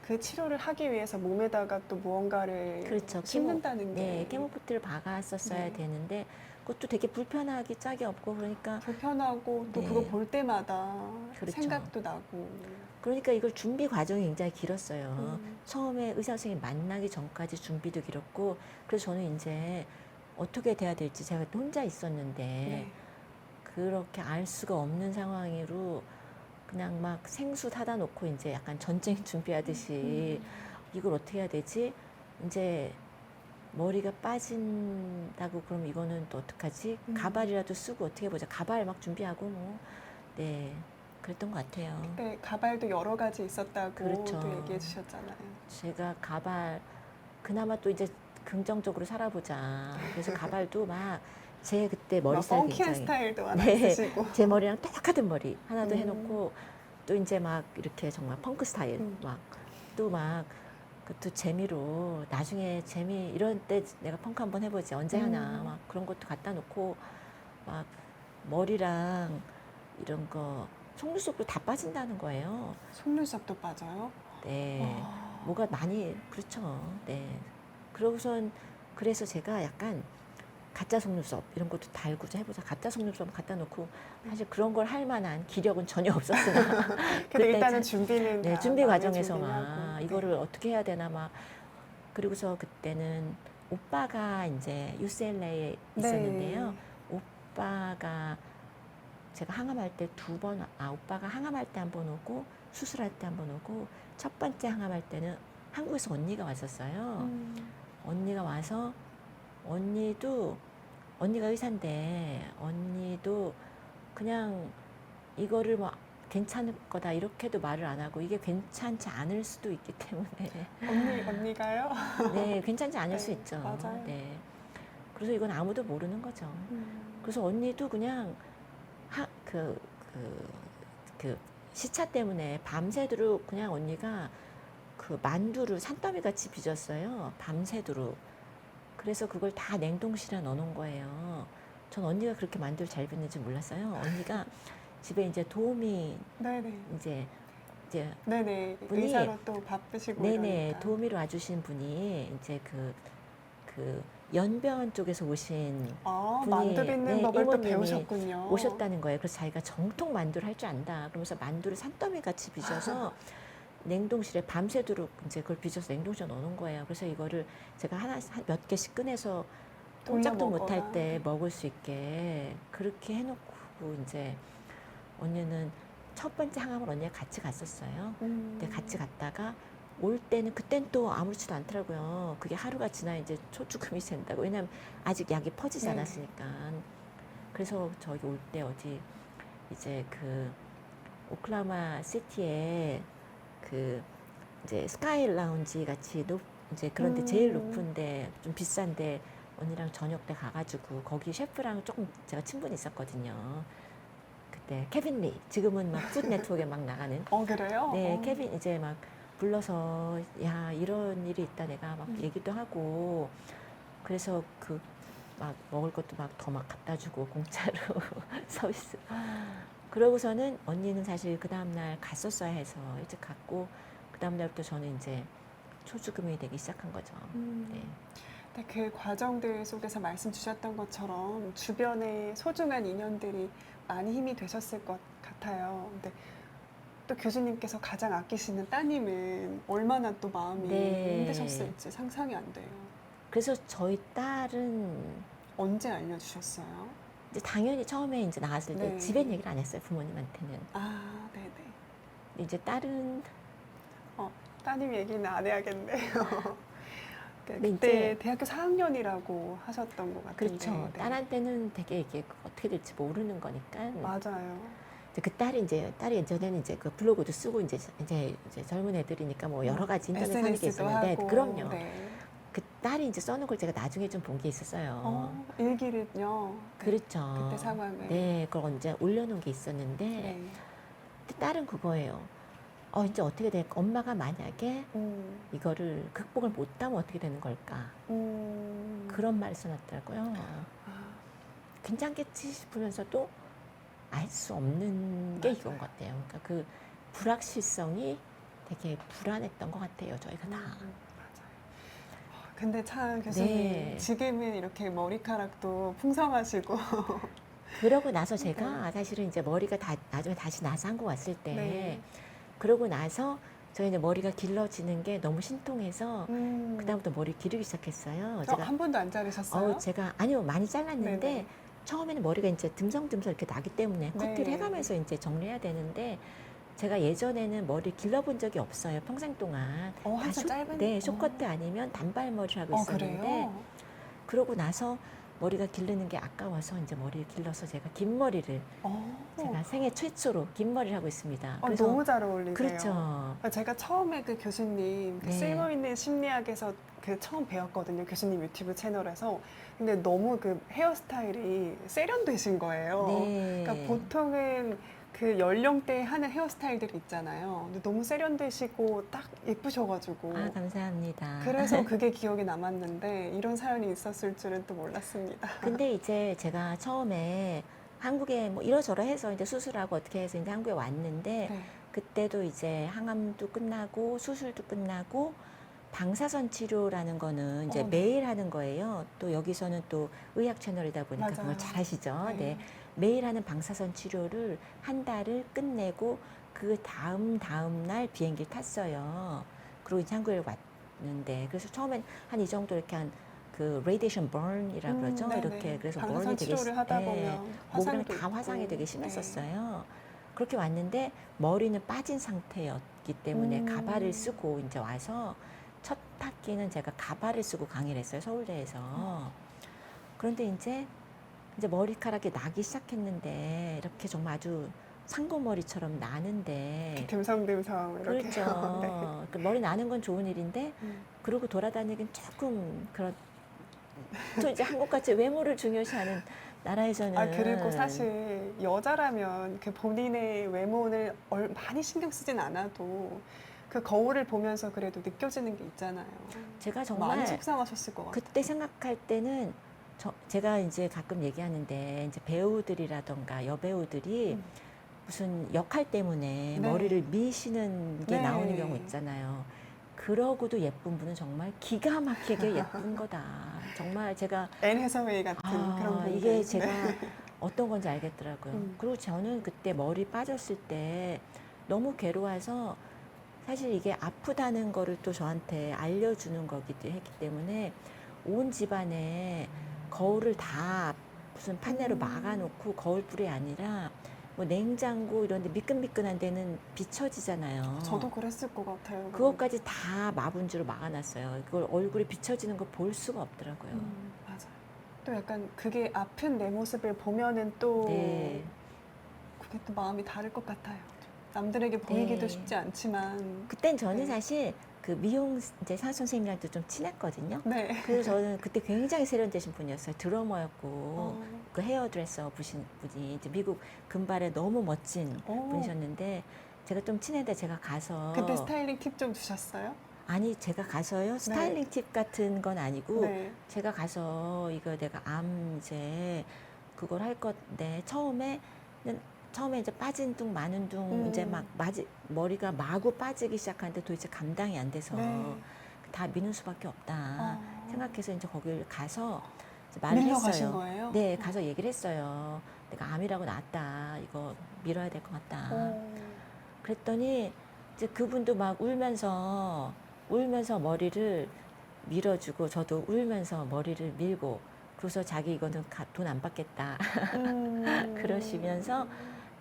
그 치료를 하기 위해서 몸에다가 또 무언가를 그렇죠. 심는다는 게 네, 케모포트를 박았었어야 네. 되는데 그것도 되게 불편하기 짝이 없고 그러니까 불편하고 또 네. 그거 볼 때마다 그렇죠. 생각도 나고. 그러니까 이걸 준비 과정이 굉장히 길었어요. 음. 처음에 의사 선생님 만나기 전까지 준비도 길었고 그래서 저는 이제 어떻게 돼야 될지 제가 또 혼자 있었는데 네. 그렇게 알 수가 없는 상황으로 그냥 막 생수 사다 놓고 이제 약간 전쟁 준비하듯이 이걸 어떻게 해야 되지? 이제 머리가 빠진다고 그럼 이거는 또 어떡하지? 가발이라도 쓰고 어떻게 해보자. 가발 막 준비하고 뭐. 네. 그랬던 것 같아요. 네, 가발도 여러 가지 있었다고 그렇죠. 또 얘기해 주셨잖아요. 제가 가발 그나마 또 이제 긍정적으로 살아보자. 그래서 가발도 막 제 그때 막 머리살 펑키한 굉장히 스타일도 하나 네, 있으시고. 제 머리랑 똑같은 머리 하나도 음. 해놓고 또 이제 막 이렇게 정말 펑크 스타일 막 또 막 그것도 재미로 나중에 재미 이런 때 내가 펑크 한번 해보지 언제 하나 막 그런 것도 갖다 놓고 막 머리랑 이런 거 속눈썹도 다 빠진다는 거예요. 속눈썹도 빠져요? 네, 와. 뭐가 많이 그렇죠. 네, 그러고선 그래서 제가 약간 가짜 속눈썹 이런 것도 달고 좀 해보자. 가짜 속눈썹 갖다 놓고 사실 그런 걸 할 만한 기력은 전혀 없었으나 근데 그때 일단은 참- 준비는 네, 다 준비 마음의 과정에서 준비를 막 하고. 이거를 어떻게 해야 되나 막 그리고서 그때는 오빠가 이제 UCLA에 있었는데요. 네. 오빠가 제가 항암할 때 오빠가 항암할 때 한 번 오고 수술할 때 한 번 오고 첫 번째 항암할 때는 한국에서 언니가 왔었어요. 언니가 와서 언니가 의사인데 언니도 그냥 이거를 뭐 괜찮을 거다 이렇게도 말을 안 하고 이게 괜찮지 않을 수도 있기 때문에 언니가요? 네 괜찮지 않을 네, 수 있죠. 맞아요. 네. 그래서 이건 아무도 모르는 거죠. 그래서 언니도 그냥 그 시차 때문에 밤새도록 그냥 언니가 그 만두를 산더미 같이 빚었어요. 밤새도록. 그래서 그걸 다 냉동실에 넣어놓은 거예요. 전 언니가 그렇게 만두를 잘 빚는지 몰랐어요. 언니가 집에 이제 도우미 네네. 이제 네네. 분이 의사로 또 바쁘시고 네네 이러니까. 도우미로 와주신 분이 이제 그 연변 쪽에서 오신 아, 분이 만두 빚는 네, 법을 또 이모님이 배우셨군요. 오셨다는 거예요. 그래서 자기가 정통 만두를 할 줄 안다. 그러면서 만두를 산더미 같이 빚어서 냉동실에 밤새도록 이제 그걸 빚어서 냉동실에 넣어놓은 거예요. 그래서 이거를 제가 몇 개씩 꺼내서 돌려 꼼짝도 못할 먹어라. 때 네. 먹을 수 있게 그렇게 해놓고 이제 언니는 첫 번째 항암을 언니가 같이 갔었어요. 근데 같이 갔다가 올 때는 그땐 또 아무렇지도 않더라고요. 그게 하루가 지나 이제 초죽음이 된다고. 왜냐면 아직 약이 퍼지지 네. 않았으니까. 그래서 저기 올 때 어디 이제 그 오클라호마 시티에 그 이제 스카이 라운지 같이 이제 그런데 제일 높은데 좀 비싼데 언니랑 저녁 때 가가지고 거기 셰프랑 조금 제가 친분이 있었거든요. 그때 케빈 리 지금은 막 푸드 네트워크에 막 나가는 그래요? 네 케빈 이제 막 불러서 야 이런 일이 있다 내가 막 얘기도 하고 그래서 그 막 먹을 것도 막 더 막 갖다 주고 공짜로 서비스. 그러고서는 언니는 사실 그 다음날 갔었어야 해서 일찍 갔고 그 다음날부터 저는 이제 초죽음이 되기 시작한 거죠. 네. 네, 그 과정들 속에서 말씀 주셨던 것처럼 주변에 소중한 인연들이 많이 힘이 되셨을 것 같아요. 근데 또 교수님께서 가장 아끼시는 따님은 얼마나 또 마음이 네. 힘드셨을지 상상이 안 돼요. 그래서 저희 딸은 언제 알려주셨어요? 이제 당연히 처음에 이제 나왔을 때 네. 집엔 얘기를 안 했어요, 부모님한테는. 아, 네네. 이제 딸은 따님 얘기는 안 해야겠네요. 근데 그때 이제 대학교 4학년이라고 하셨던 것 같은데. 그렇죠. 네. 딸한테는 되게 이게 어떻게 될지 모르는 거니까. 맞아요. 이제 그 딸이 예전에는 이제 그 블로그도 쓰고 이제 젊은 애들이니까 뭐 여러 가지 인터넷 하는 게 SNS도 있었는데 하고. 그럼요. 네. 그 딸이 이제 써놓은 걸 제가 나중에 좀 본 게 있었어요. 일기를요. 네. 그렇죠. 그때 상황을. 네, 그걸 언제 올려놓은 게 있었는데 네. 근데 딸은 그거예요. 이제 어떻게 될까? 엄마가 만약에 이거를 극복을 못하면 어떻게 되는 걸까? 그런 말을 써놨더라고요. 아, 괜찮겠지 싶으면서도 알 수 없는 게 이건 것 같아요. 그러니까 그 불확실성이 되게 불안했던 것 같아요. 저희가 다. 맞아요. 근데 참 교수님 네. 지금은 이렇게 머리카락도 풍성하시고 그러고 나서 제가 사실은 이제 머리가 나중에 다시 나서 한국 왔을 때 네. 그러고 나서 저희 이제 머리가 길러지는 게 너무 신통해서 그다음부터 머리 기르기 시작했어요. 제가 한 번도 안 자르셨어요? 아니요, 많이 잘랐는데 네네. 처음에는 머리가 이제 듬성듬성 이렇게 나기 때문에 커트를 네. 해가면서 이제 정리해야 되는데 제가 예전에는 머리 길러본 적이 없어요, 평생 동안. 다 항상 짧은. 네, 숏커트 아니면 단발머리를 하고 있었는데 그래요? 그러고 나서 머리가 기르는 게 아까워서 이제 머리를 길러서 제가 긴 머리를 제가 생애 최초로 긴 머리를 하고 있습니다. 너무 잘 어울리세요. 그렇죠. 제가 처음에 그 교수님 그 네. 쓸모있는 심리학에서 그 처음 배웠거든요. 교수님 유튜브 채널에서. 근데 너무 그 헤어스타일이 세련되신 거예요. 네. 그러니까 보통은 그 연령대에 하는 헤어스타일들이 있잖아요. 근데 너무 세련되시고 딱 예쁘셔가지고. 감사합니다. 그래서 그게 기억에 남았는데 이런 사연이 있었을 줄은 또 몰랐습니다. 근데 이제 제가 처음에 한국에 뭐 이러저러 해서 이제 수술하고 어떻게 해서 이제 한국에 왔는데 네. 그때도 이제 항암도 끝나고 수술도 끝나고 방사선 치료라는 거는 이제 네. 매일 하는 거예요. 또 여기서는 또 의학 채널이다 보니까 맞아요. 그걸 잘 하시죠. 네. 네. 매일 하는 방사선 치료를 한 달을 끝내고 그 다음 날 비행기를 탔어요. 그리고 이제 한국에 왔는데 그래서 처음엔 한 이 정도 이렇게 한 그 레디에이션 burn이라 그러죠. 네네. 이렇게 그래서 방사선 burn이 되게 치료를 하다 네, 보면 목이랑 화상도 다 있고. 화상이 되게 네. 심했었어요. 그렇게 왔는데 머리는 빠진 상태였기 때문에 가발을 쓰고 이제 와서 첫 학기는 제가 가발을 쓰고 강의를 했어요, 서울대에서. 그런데 이제 머리카락이 나기 시작했는데 이렇게 정말 아주 상고머리처럼 나는데 듬성듬성 이렇게. 그렇죠. 네. 그 머리 나는 건 좋은 일인데 그러고 돌아다니긴 조금 또 이제 한국같이 외모를 중요시하는 나라에서는 그리고 사실 여자라면 그 본인의 외모를 많이 신경 쓰진 않아도 그 거울을 보면서 그래도 느껴지는 게 있잖아요. 제가 정말 많이 속상하셨을 것 같아요. 그때 생각할 때는 제가 이제 가끔 얘기하는데 이제 배우들이라던가 여배우들이 무슨 역할 때문에 네. 머리를 미시는 게 네. 나오는 경우 있잖아요. 그러고도 예쁜 분은 정말 기가 막히게 예쁜 거다. 정말 제가 앤 해서웨이 같은 그런 분들. 이게 제가 네. 어떤 건지 알겠더라고요. 그리고 저는 그때 머리 빠졌을 때 너무 괴로워서 사실 이게 아프다는 거를 또 저한테 알려주는 거기도 했기 때문에 온 집안에 거울을 다 무슨 판넬로 막아놓고 거울뿐이 아니라 뭐 냉장고 이런 데 미끈미끈한 데는 비춰지잖아요. 저도 그랬을 것 같아요. 그것까지 다 마분주로 막아놨어요. 그걸 얼굴이 비춰지는 거 볼 수가 없더라고요. 맞아요. 또 약간 그게 아픈 내 모습을 보면은 또 네. 그게 또 마음이 다를 것 같아요. 남들에게 보이기도 네. 쉽지 않지만. 그땐 저는 네. 사실 사실 그 미용 이제 사 선생님이랑도 좀 친했거든요. 네. 그래서 저는 그때 굉장히 세련되신 분이었어요. 드러머였고 그 헤어드레서 분이 이제 미국 금발에 너무 멋진 분이셨는데 제가 좀 친했는데 제가 가서 그때 스타일링 팁 좀 주셨어요? 아니 제가 가서요 스타일링 팁 같은 건 아니고 네. 제가 가서 이거 내가 이제 그걸 할 건데 처음에 이제 빠진 둥 마는 둥 이제 막 머리가 마구 빠지기 시작하는데 도대체 감당이 안 돼서 네. 다 미는 수밖에 없다 생각해서 이제 거길 가서 이제 말을 밀러 했어요. 가신 거예요? 네, 가서 얘기를 했어요. 내가 암이라고 나왔다. 이거 밀어야 될 것 같다. 그랬더니 이제 그분도 막 울면서 머리를 밀어주고 저도 울면서 머리를 밀고 그래서 자기 이거는 돈 안 받겠다 그러시면서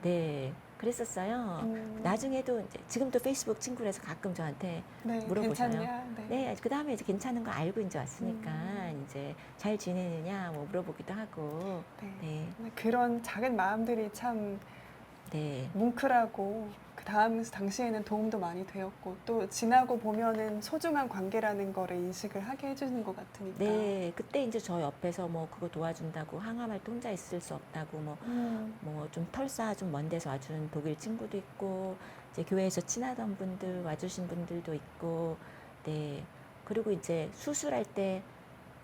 네 그랬었어요. 나중에도 이제 지금도 페이스북 친구라서 가끔 저한테 네, 물어보셔요. 괜찮냐? 네. 네, 그 다음에 이제 괜찮은 거 알고 이제 왔으니까 이제 잘 지내느냐 뭐 물어보기도 하고 네. 네, 그런 작은 마음들이 참 네. 뭉클하고 그 다음 당시에는 도움도 많이 되었고 또 지나고 보면은 소중한 관계라는 거를 인식을 하게 해주는 것 같으니까. 네, 그때 이제 저 옆에서 뭐 그거 도와준다고 항암할 때 혼자 있을 수 없다고 뭐 좀 털사 좀 먼 데서 와준 독일 친구도 있고 이제 교회에서 친하던 분들 와주신 분들도 있고 네 그리고 이제 수술할 때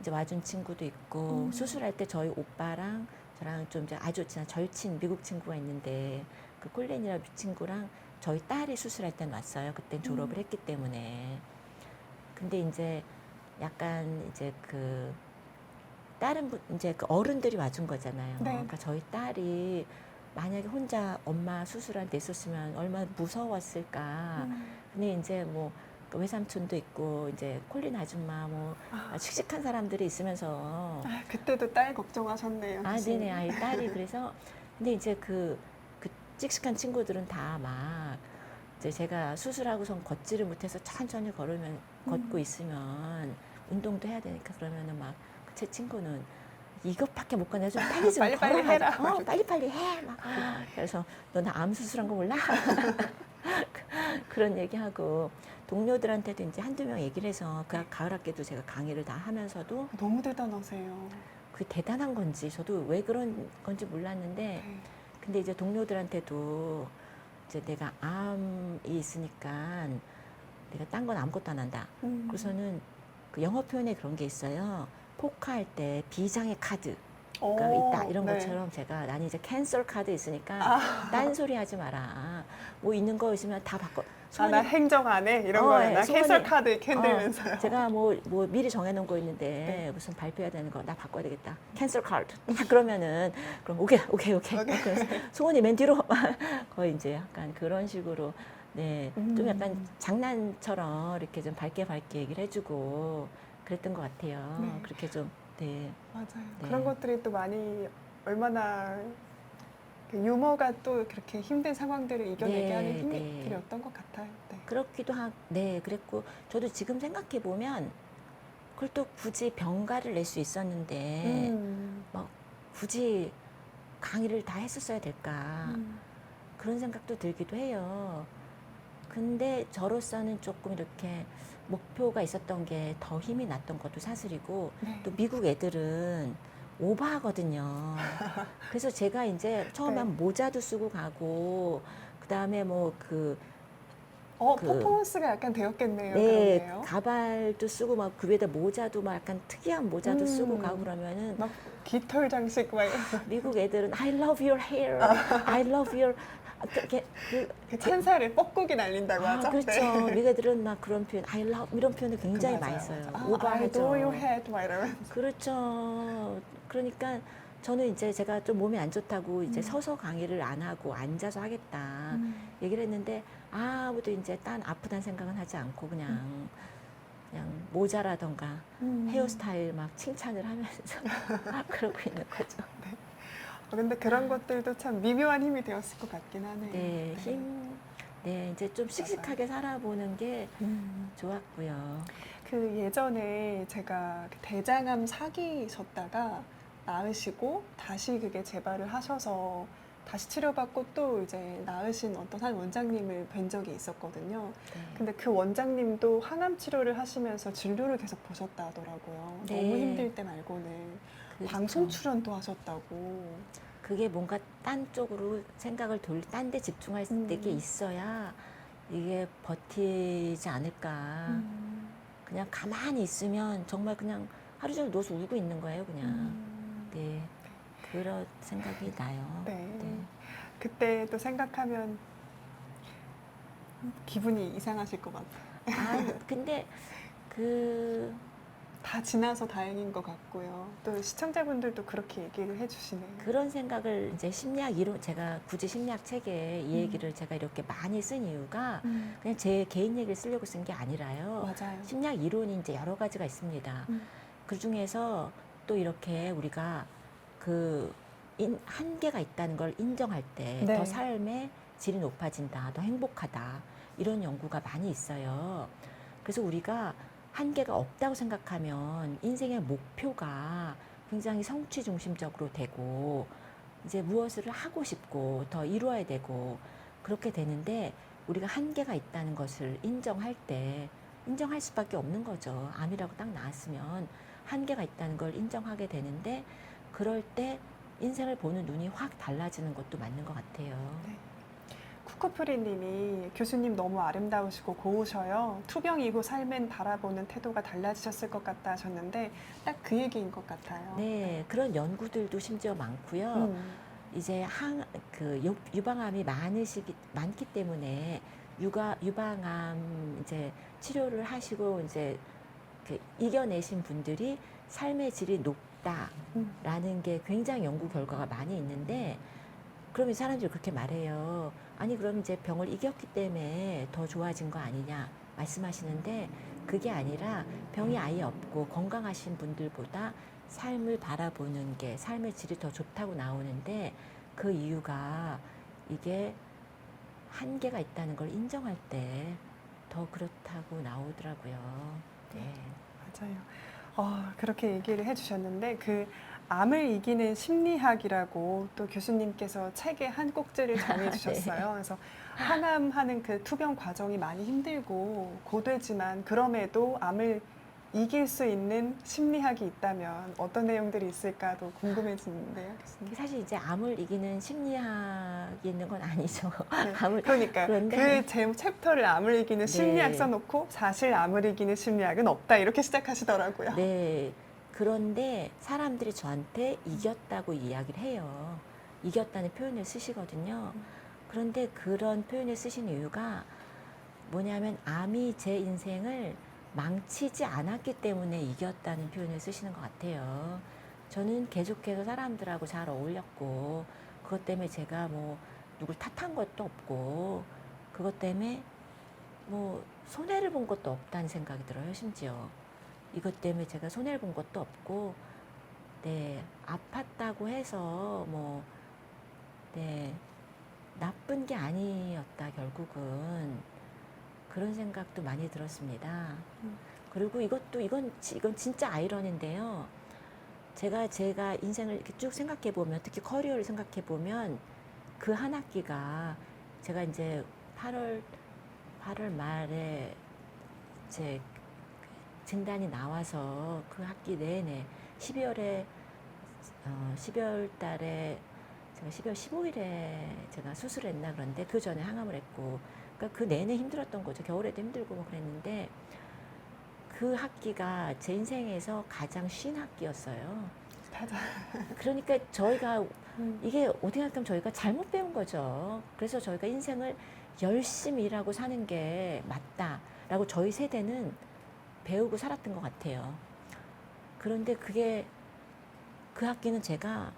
이제 와준 친구도 있고 수술할 때 저희 오빠랑 저랑 좀 이제 아주 친한 절친 미국 친구가 있는데 그 콜린이라는 친구랑 저희 딸이 수술할 땐 왔어요. 그땐 졸업을 했기 때문에 근데 이제 약간 이제 그 다른 분 이제 그 어른들이 와준 거잖아요. 네. 그러니까 저희 딸이 만약에 혼자 엄마 수술할 때 있었으면 얼마나 무서웠을까. 근데 이제 뭐그 외삼촌도 있고 이제 콜린 아줌마 뭐 씩씩한 사람들이 있으면서 아, 그때도 딸 걱정하셨네요. 아 교수님. 네네 아이 딸이 그래서 근데 이제 그 씩씩한 친구들은 다 막 이제 제가 수술하고선 걷지를 못해서 천천히 걷고 있으면 운동도 해야 되니까 그러면은 막 제 친구는 이것밖에 못 가냐 좀 빨리 좀 빨리빨리 걸어가자. 해라. 빨리빨리 해. 막 그래서 너 나 암 수술한 거 몰라? 그런 얘기하고 동료들한테도 이제 한두 명 얘기를 해서 그 가을 학기도 제가 강의를 다 하면서도 너무 대단하세요. 그게 대단한 건지 저도 왜 그런 건지 몰랐는데 네. 근데 이제 동료들한테도 이제 내가 암이 있으니까 내가 딴 건 아무것도 안 한다. 그래서는 그 영어 표현에 그런 게 있어요. 포카할 때 비장의 카드가 있다. 이런 네. 것처럼 제가 나는 이제 캔슬 카드 있으니까 딴소리 하지 마라. 뭐 있는 거 있으면 다 바꿔. 아, 나 행정 안 해? 이런 거는 예, 나 소원이- 캔슬 카드 이렇게 흔들면서요. 제가 뭐 미리 정해놓은 거 있는데 네. 무슨 발표해야 되는 거 나 바꿔야 되겠다. 캔슬 카드. 딱 그러면은 그럼 오케이. 그래서 소원이 맨 뒤로 거의 이제 약간 그런 식으로 네, 좀 약간 장난처럼 이렇게 좀 밝게 얘기를 해주고 그랬던 것 같아요. 네. 그렇게 좀 네. 맞아요. 네. 그런 것들이 또 많이 얼마나 그 유머가 또 그렇게 힘든 상황들을 이겨내게 네, 하는 힘이 네. 되었던 것 같아요. 네. 그렇기도 네, 그랬고 저도 지금 생각해 보면 그걸 또 굳이 병가를 낼 수 있었는데 막 굳이 강의를 다 했었어야 될까 그런 생각도 들기도 해요. 근데 저로서는 조금 이렇게 목표가 있었던 게 더 힘이 났던 것도 사실이고 네. 또 미국 애들은 오버하거든요. 그래서 제가 이제 처음에 네. 한 모자도 쓰고 가고 그다음에 그 퍼포먼스가 약간 되었겠네요. 네, 그러네요. 가발도 쓰고 막 그 위에다 모자도 막 약간 특이한 모자도 쓰고 가고 음. 그러면은 막 깃털 장식 막 이러면서 미국 애들은 I love your hair, I love your 그 찬사를 뻐꾸기 날린다고 하죠. 그렇죠. 네. 미국 애들은 막 그런 표현, I love 이런 표현을 굉장히 맞아요, 많이 써요. 맞아요. I 오버하죠. adore your head 막 이러면서. 그렇죠. 그러니까 저는 이제 제가 좀 몸이 안 좋다고 이제 서서 강의를 안 하고 앉아서 하겠다 얘기를 했는데 아무도 이제 딴 아프다는 생각은 하지 않고 그냥 모자라던가 헤어스타일 막 칭찬을 하면서 그러고 있는 거죠. 근데 그런 것들도 참 미묘한 힘이 되었을 것 같긴 하네요. 네, 네, 이제 좀 씩씩하게 살아보는 게 음. 좋았고요. 그 예전에 제가 그 대장암 사기셨다가 나으시고 다시 그게 재발을 하셔서 다시 치료받고 또 이제 나으신 어떤 한 원장님을 뵌 적이 있었거든요. 네. 근데 그 원장님도 항암 치료를 하시면서 진료를 계속 보셨다 하더라고요. 네. 너무 힘들 때 말고는 그렇죠. 방송 출연도 하셨다고. 그게 뭔가 딴 쪽으로 생각을 딴 데 집중할 게 있어야 이게 버티지 않을까. 그냥 가만히 있으면 정말 그냥 하루 종일 누워서 울고 있는 거예요, 그냥. 네. 그런 생각이 나요. 네. 네. 그때 또 생각하면 기분이 이상하실 것 같아요. 근데 다 지나서 다행인 것 같고요. 또 시청자분들도 그렇게 얘기를 해주시네요. 그런 생각을 이제 심리학 이론, 제가 굳이 심리학 책에 이 얘기를 제가 이렇게 많이 쓴 이유가 그냥 제 개인 얘기를 쓰려고 쓴 게 아니라요. 맞아요. 심리학 이론이 이제 여러 가지가 있습니다. 그 중에서 또 이렇게 우리가 그 한계가 있다는 걸 인정할 때 더 네. 삶의 질이 높아진다, 더 행복하다, 이런 연구가 많이 있어요. 그래서 우리가 한계가 없다고 생각하면 인생의 목표가 굉장히 성취 중심적으로 되고 이제 무엇을 하고 싶고 더 이루어야 되고 그렇게 되는데, 우리가 한계가 있다는 것을 인정할 때 인정할 수밖에 없는 거죠. 암이라고 딱 나왔으면 한계가 있다는 걸 인정하게 되는데, 그럴 때 인생을 보는 눈이 확 달라지는 것도 맞는 것 같아요. 네. 쿠쿠프리님이 교수님 너무 아름다우시고 고우셔요. 투병이고 삶은 바라보는 태도가 달라지셨을 것 같다 하셨는데 딱 그 얘기인 것 같아요. 네, 그런 연구들도 심지어 많고요. 음, 이제 유방암이 많기 때문에 유방암 이제 치료를 하시고 이제 이겨내신 분들이 삶의 질이 높다라는 게 굉장히 연구 결과가 많이 있는데, 그럼 이 사람들이 그렇게 말해요. 아니, 그럼 이제 병을 이겼기 때문에 더 좋아진 거 아니냐 말씀하시는데, 그게 아니라 병이 아예 없고 건강하신 분들보다 삶을 바라보는 게, 삶의 질이 더 좋다고 나오는데, 그 이유가 이게 한계가 있다는 걸 인정할 때 더 그렇다고 나오더라고요. 네. 맞아요. 그렇게 얘기를 해주셨는데 그 암을 이기는 심리학이라고 또 교수님께서 책에 한 꼭지를 정해주셨어요. 네. 그래서 항암하는 그 투병 과정이 많이 힘들고 고되지만 그럼에도 암을 이길 수 있는 심리학이 있다면 어떤 내용들이 있을까도 궁금해지는데요, 교수님. 사실 이제 암을 이기는 심리학이 있는 건 아니죠. 네, 암을 그러니까 그런데 그 챕터를 암을 이기는 심리학 네. 써놓고 사실 암을 이기는 심리학은 없다 이렇게 시작하시더라고요. 네. 그런데 사람들이 저한테 이겼다고 이야기를 해요. 이겼다는 표현을 쓰시거든요. 그런데 그런 표현을 쓰신 이유가 뭐냐면, 암이 제 인생을 망치지 않았기 때문에 이겼다는 표현을 쓰시는 것 같아요. 저는 계속해서 사람들하고 잘 어울렸고, 그것 때문에 제가 뭐 누굴 탓한 것도 없고, 그것 때문에 뭐 손해를 본 것도 없다는 생각이 들어요, 심지어. 이것 때문에 제가 손해를 본 것도 없고, 네, 아팠다고 해서 뭐, 네, 나쁜 게 아니었다, 결국은. 그런 생각도 많이 들었습니다. 그리고 이건 진짜 아이러니인데요. 제가 인생을 이렇게 쭉 생각해 보면, 특히 커리어를 생각해 보면, 그 한 학기가 제가 이제 8월 말에 제 진단이 나와서 그 학기 내내 12월 달에 제가 12월 15일에 제가 수술했나, 그런데 그 전에 항암을 했고, 그러니까 그 내내 힘들었던 거죠. 겨울에도 힘들고 뭐 그랬는데, 그 학기가 제 인생에서 가장 쉰 학기였어요. 맞아요. 그러니까 저희가 음. 이게 어떻게 생각하면 저희가 잘못 배운 거죠. 그래서 저희가 인생을 열심히 일하고 사는 게 맞다라고 저희 세대는 배우고 살았던 것 같아요. 그런데 그 학기는 제가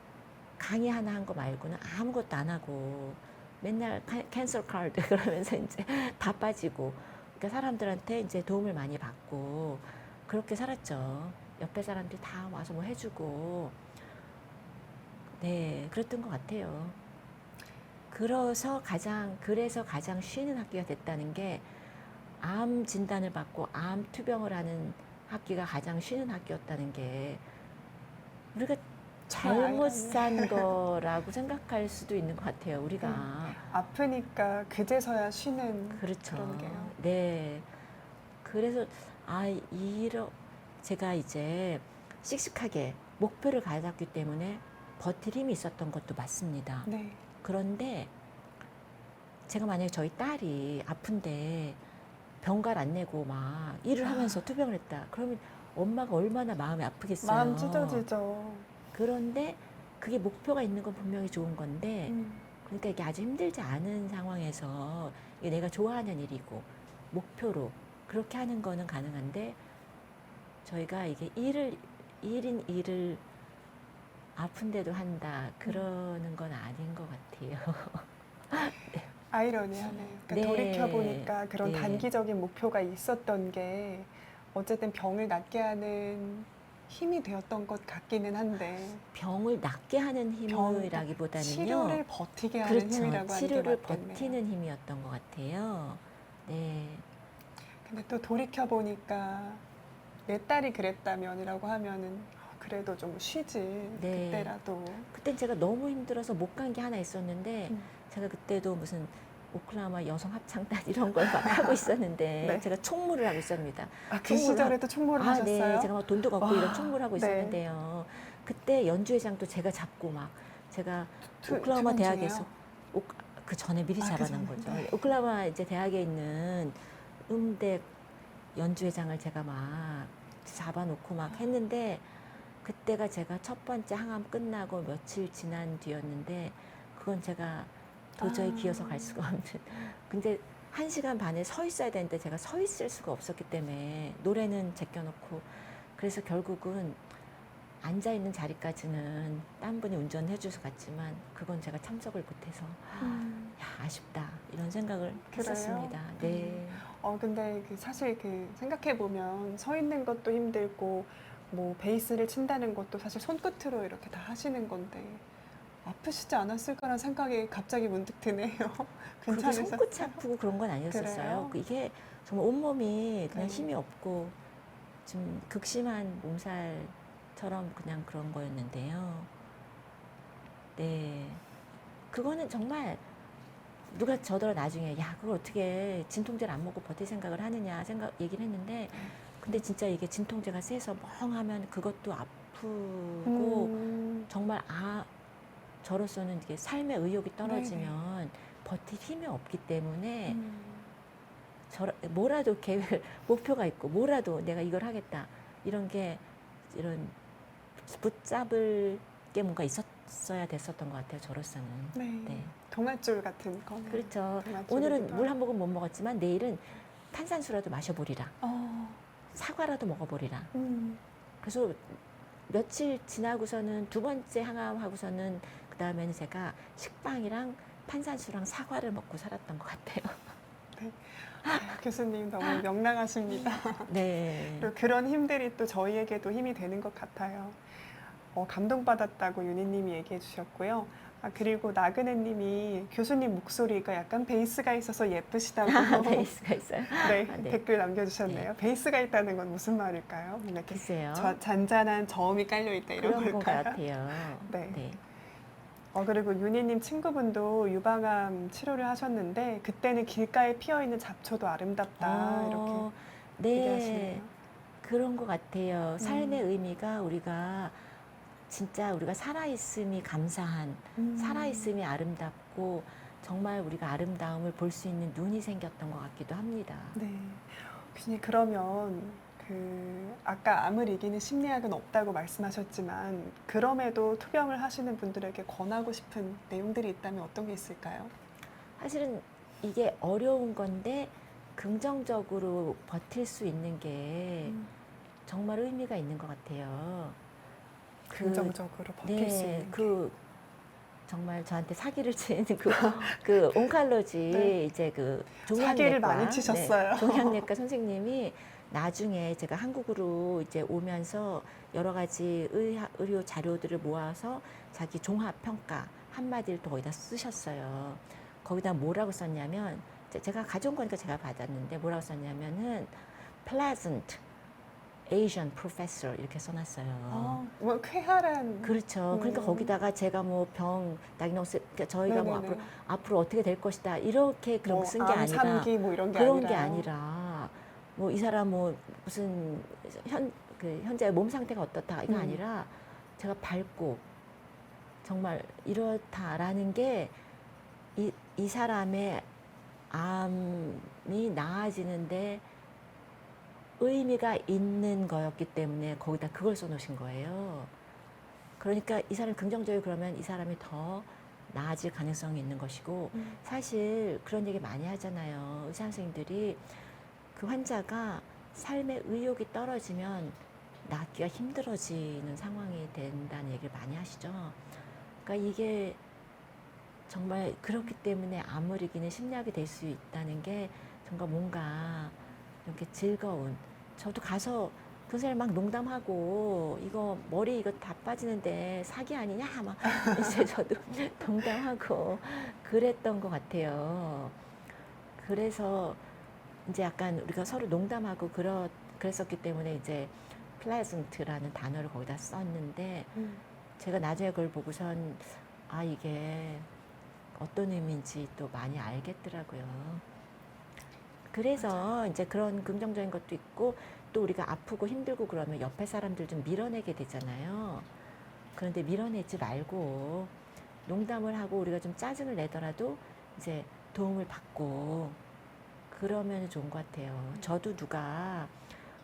강의 하나 한 거 말고는 아무것도 안 하고 맨날 캔슬 카드 그러면서 이제 다 빠지고, 그러니까 사람들한테 이제 도움을 많이 받고 그렇게 살았죠. 옆에 사람들이 다 와서 뭐 해주고, 네, 그랬던 것 같아요. 그래서 가장 쉬는 학기가 됐다는 게, 암 진단을 받고 암 투병을 하는 학기가 가장 쉬는 학기였다는 게, 우리가 잘못 산 거라고 생각할 수도 있는 것 같아요, 우리가. 아프니까 그제서야 쉬는 그렇죠. 그런 게요. 네. 그래서, 제가 이제 씩씩하게 목표를 가졌기 때문에 버틸 힘이 있었던 것도 맞습니다. 네. 그런데 제가 만약에 저희 딸이 아픈데 병가를 안 내고 막 일을 하면서 투병을 했다, 그러면 엄마가 얼마나 마음이 아프겠어요. 마음 찢어지죠. 그런데 그게 목표가 있는 건 분명히 좋은 건데, 음. 그러니까 이게 아주 힘들지 않은 상황에서 이게 내가 좋아하는 일이고 목표로 그렇게 하는 거는 가능한데, 저희가 이게 일인 일을 아픈데도 한다 그러는 건 아닌 것 같아요. 아이러니하네요. 그러니까 네. 돌이켜보니까 그런 네. 단기적인 목표가 있었던 게 어쨌든 병을 낫게 하는 힘이 되었던 것 같기는 한데 병을 낫게 하는 힘이라기보다는요. 치료를 버티게 하는 그렇죠. 힘이라고 하는 게 치료를 맞겠네요. 버티는 힘이었던 것 같아요. 네. 근데 또 돌이켜보니까 내 딸이 그랬다면이라고 하면은 그래도 좀 쉬지 네. 그때라도. 그땐 제가 너무 힘들어서 못 간 게 하나 있었는데 음. 제가 그때도 무슨 오클라호마 여성 합창단 이런 걸 막 하고 있었는데 네. 제가 총무를 하고 있습니다. 아, 그 총무를 시절에도 총무를 네. 하셨어요? 제가 막 돈도 걷고 와, 이런 총무를 하고 네. 있었는데요. 그때 연주회장도 제가 잡고 막 제가 오클라호마 투혼 대학에서 중에요? 그 전에 미리 아, 그 잡아놓은 전에, 거죠. 네. 오클라호마 이제 대학에 있는 음대 연주회장을 제가 막 잡아놓고 막 했는데 그때가 제가 첫 번째 항암 끝나고 며칠 지난 뒤였는데 그건 제가 도저히 아. 기어서 갈 수가 없는. 근데 1시간 반에 서 있어야 되는데 제가 서 있을 수가 없었기 때문에 노래는 제껴놓고 그래서 결국은 앉아있는 자리까지는 딴 분이 운전해 줘서 갔지만 그건 제가 참석을 못해서 야, 아쉽다 이런 생각을 그래요? 했었습니다. 네. 근데 사실 생각해보면 서 있는 것도 힘들고, 뭐, 베이스를 친다는 것도 사실 손끝으로 이렇게 다 하시는 건데, 아프시지 않았을까라는 생각이 갑자기 문득 드네요. 그게 괜찮으셨어요? 손끝이 아프고 그런 건 아니었었어요. 그래요? 이게 정말 온몸이 그냥 네. 힘이 없고 좀 극심한 몸살처럼 그냥 그런 거였는데요. 네. 그거는 정말 누가 저더러 나중에 야, 그걸 어떻게 진통제를 안 먹고 버틸 생각을 하느냐 얘기를 했는데 근데 진짜 이게 진통제가 세서 멍하면 그것도 아프고 정말 저로서는 이게 삶의 의욕이 떨어지면 버틸 힘이 없기 때문에 뭐라도 계획, 목표가 있고 뭐라도 내가 이걸 하겠다 이런 게 이런 붙잡을 게 뭔가 있었어야 됐었던 것 같아요. 저로서는. 네. 네. 동아줄 같은 거네. 그렇죠. 동아줄이기도 오늘은 물 하고. 한 모금 못 먹었지만 내일은 탄산수라도 마셔보리라. 어, 사과라도 먹어보리라. 음. 그래서 며칠 지나고서는 두 번째 항암하고서는 그 다음에는 제가 식빵이랑 탄산수랑 사과를 먹고 살았던 것 같아요. 교수님 너무 명랑하십니다. 네. 그리고 그런 힘들이 또 저희에게도 힘이 되는 것 같아요. 감동받았다고 윤희님이 얘기해 주셨고요. 그리고 나그네님이 교수님 목소리가 약간 베이스가 있어서 예쁘시다고 베이스가 있어요. 네, 네. 댓글 남겨주셨네요. 베이스가 있다는 건 무슨 말일까요? 이렇게 글쎄요. 잔잔한 저음이 깔려있다 이런 그런 것 걸까요? 같아요. 네. 네. 그리고 윤희님 친구분도 유방암 치료를 하셨는데 그때는 길가에 피어있는 잡초도 아름답다 이렇게 네. 얘기하시네요. 그런 것 같아요. 삶의 의미가 우리가 진짜 우리가 살아있음이 감사한, 살아있음이 아름답고 정말 우리가 아름다움을 볼 수 있는 눈이 생겼던 것 같기도 합니다. 네. 교수님 그러면 아까 암을 이기는 심리학은 없다고 말씀하셨지만 그럼에도 투병을 하시는 분들에게 권하고 싶은 내용들이 있다면 어떤 게 있을까요? 사실은 이게 어려운 건데 긍정적으로 버틸 수 있는 게 정말 의미가 있는 것 같아요. 긍정적으로 버틸 수 있는 게. 정말 저한테 사기를 치는 그 온칼로지 네. 이제 그 사기를 종양내과 많이 치셨어요. 종양내과 선생님이 나중에 제가 한국으로 이제 오면서 여러 가지 의료 자료들을 모아서 자기 종합 평가 한마디를 또 거기다 쓰셨어요. 거기다 뭐라고 썼냐면 제가 가져온 거니까 제가 받았는데 뭐라고 썼냐면은 pleasant Asian professor 이렇게 써놨어요. 뭐 쾌활한. 그렇죠. 그러니까 거기다가 제가 뭐 병 다이노스 그러니까 저희가 뭐 네네네. 앞으로 어떻게 될 것이다 이렇게 그런 거 쓴 게 아니라 암3기 뭐 이런 게 그런 아니라요. 게 아니라 뭐 이 사람 뭐 무슨 현재 몸 상태가 어떻다 이거 아니라 제가 밝고 정말 이렇다라는 게 이 사람의 암이 나아지는데 의미가 있는 거였기 때문에 거기다 그걸 써놓으신 거예요. 그러니까 이 사람이 긍정적이고 그러면 이 사람이 더 나아질 가능성이 있는 것이고 사실 그런 얘기 많이 하잖아요. 의사 선생님들이 그 환자가 삶의 의욕이 떨어지면 낳기가 힘들어지는 상황이 된다는 얘기를 많이 하시죠. 그러니까 이게 정말 그렇기 때문에 아무리기는 심리학이 될 수 있다는 게 정말 뭔가 이렇게 즐거운. 저도 가서 그 사람 막 농담하고 이거 머리 이거 다 빠지는데 사기 아니냐 막 이제 저도 농담하고 그랬던 것 같아요. 그래서 이제 약간 우리가 서로 농담하고 그랬었기 때문에 이제 플레전트라는 단어를 거기다 썼는데 제가 나중에 그걸 보고선 아 이게 어떤 의미인지 또 많이 알겠더라고요. 그래서 맞아. 이제 그런 긍정적인 것도 있고 또 우리가 아프고 힘들고 그러면 옆에 사람들 좀 밀어내게 되잖아요. 그런데 밀어내지 말고 농담을 하고 우리가 좀 짜증을 내더라도 이제 도움을 받고 그러면 좋은 것 같아요. 저도 누가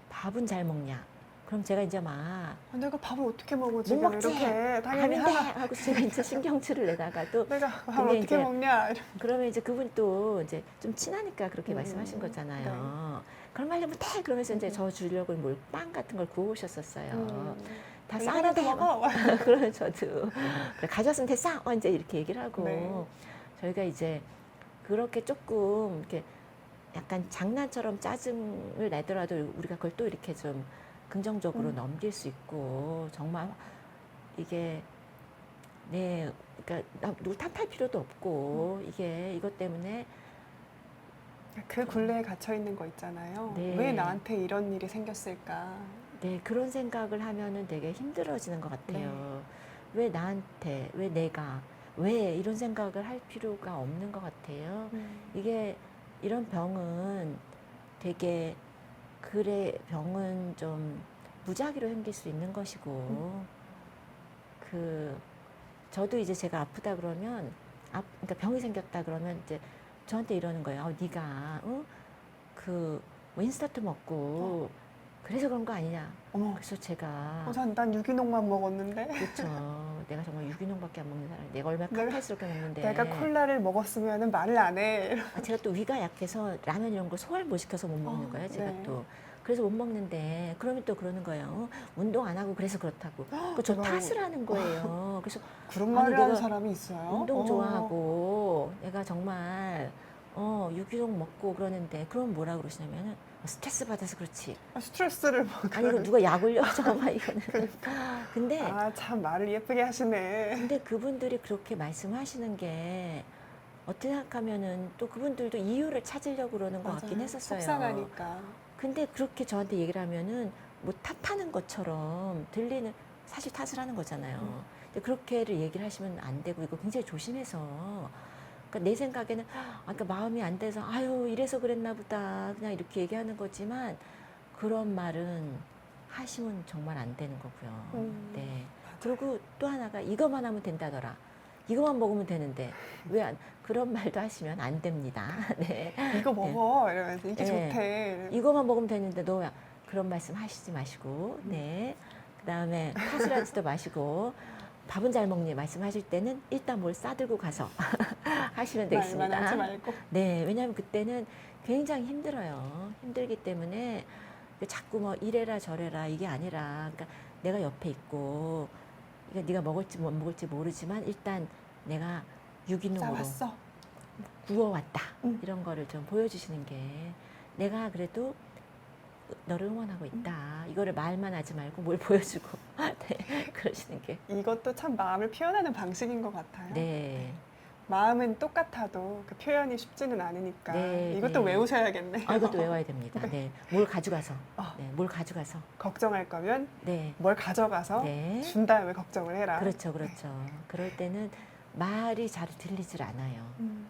밥은 잘 먹냐? 그럼 제가 이제 막 아, 내가 밥을 어떻게 먹어 못 지금 먹지 이렇게 당연히 하면 돼 하고 제가 이제 신경질을 내다가도 내가 밥을 근데 어떻게 이제 먹냐 그러면 이제 그분 또 이제 좀 친하니까 그렇게 말씀하신 네. 거잖아요. 그런 말 하면 돼 그러면서 이제 저 주려고 뭘 빵 같은 걸 구워 오셨었어요. 다 이거 싸는데 하나도 먹어. 그러면 저도 그래, 가져왔으면 됐어 이제 이렇게 얘기를 하고 네. 저희가 이제 그렇게 조금 이렇게 약간 장난처럼 짜증을 내더라도 우리가 그걸 또 이렇게 좀 긍정적으로 넘길 수 있고 정말 이게 네 그러니까 누구 탓할 필요도 없고 이게 이것 때문에 그 굴레에 갇혀 있는 거 있잖아요. 네. 왜 나한테 이런 일이 생겼을까? 네 그런 생각을 하면은 되게 힘들어지는 것 같아요. 왜 나한테 왜 내가 왜 이런 생각을 할 필요가 없는 것 같아요. 이게 이런 병은 되게 그래 병은 좀 무작위로 생길 수 있는 것이고 그 저도 이제 제가 아프다 그러면 그러니까 병이 생겼다 그러면 이제 저한테 이러는 거예요. 네가 그뭐 인스타트 먹고 그래서 그런 거 아니냐. 어머, 그래서 제가 난 유기농만 먹었는데. 그렇죠. 내가 정말 유기농밖에 안 먹는 사람. 내가 얼마나 내가- 카탈스럽게 먹는데. 내가 콜라를 먹었으면 말을 안 해. 제가 또 위가 약해서 라면 이런 걸 소화를 못 시켜서 못 먹는 거예요. 제가 네. 또. 그래서 못 먹는데 그러면 또 그러는 거예요. 운동 안 하고 그래서 그렇다고. 저 대박이에요. 탓을 하는 거예요. 그래서 그런 아니, 말을 하는 내가 사람이 있어요? 운동 좋아하고 내가 정말 유기농 먹고 그러는데 그럼 뭐라 그러시냐면은 스트레스 받아서 그렇지. 스트레스를 아니 이거 누가 약 올려줘 막 이거는. 근데 참 말을 예쁘게 하시네. 근데 그분들이 그렇게 말씀하시는 게 어떻게 생각하면은 또 그분들도 이유를 찾으려고 그러는 것 같긴 맞아요. 했었어요. 속상하니까. 근데 그렇게 저한테 얘기를 하면은 뭐 탓하는 것처럼 들리는 사실 탓을 하는 거잖아요. 근데 그렇게를 얘기를 하시면 안 되고 이거 굉장히 조심해서 그러니까 내 생각에는 그러니까 마음이 안 돼서 아유 이래서 그랬나 보다 그냥 이렇게 얘기하는 거지만 그런 말은 하시면 정말 안 되는 거고요. 네. 그리고 또 하나가 이것만 하면 된다더라. 이것만 먹으면 되는데 왜 그런 말도 하시면 안 됩니다. 네. 이거 먹어 이러면서 이게 네. 좋대. 이것만 먹으면 되는데 너 왜 그런 말씀 하시지 마시고 네. 그다음에 탓을 하지도 마시고 밥은 잘 먹니 말씀하실 때는 일단 뭘 싸들고 가서 하시면 되겠습니다. 말만 하지 말고. 네, 왜냐하면 그때는 굉장히 힘들어요. 힘들기 때문에 자꾸 뭐 이래라 저래라 이게 아니라 그러니까 내가 옆에 있고 그러니까 네가 먹을지 못 먹을지 모르지만 일단 내가 유기농으로 싸웠어. 구워왔다 이런 거를 좀 보여주시는 게 내가 그래도 너를 응원하고 있다 이거를 말만 하지 말고 뭘 보여주고 네, 그러시는 게 이것도 참 마음을 표현하는 방식인 것 같아요. 네. 마음은 똑같아도 그 표현이 쉽지는 않으니까 네, 이것도 네. 외우셔야겠네요. 이것도 외워야 됩니다. 네, 뭘 가져가서, 어. 네, 뭘 가져가서, 걱정할 거면 네, 뭘 가져가서 네, 준 다음에 걱정을 해라. 그렇죠, 그렇죠. 그럴 때는 말이 잘 들리질 않아요.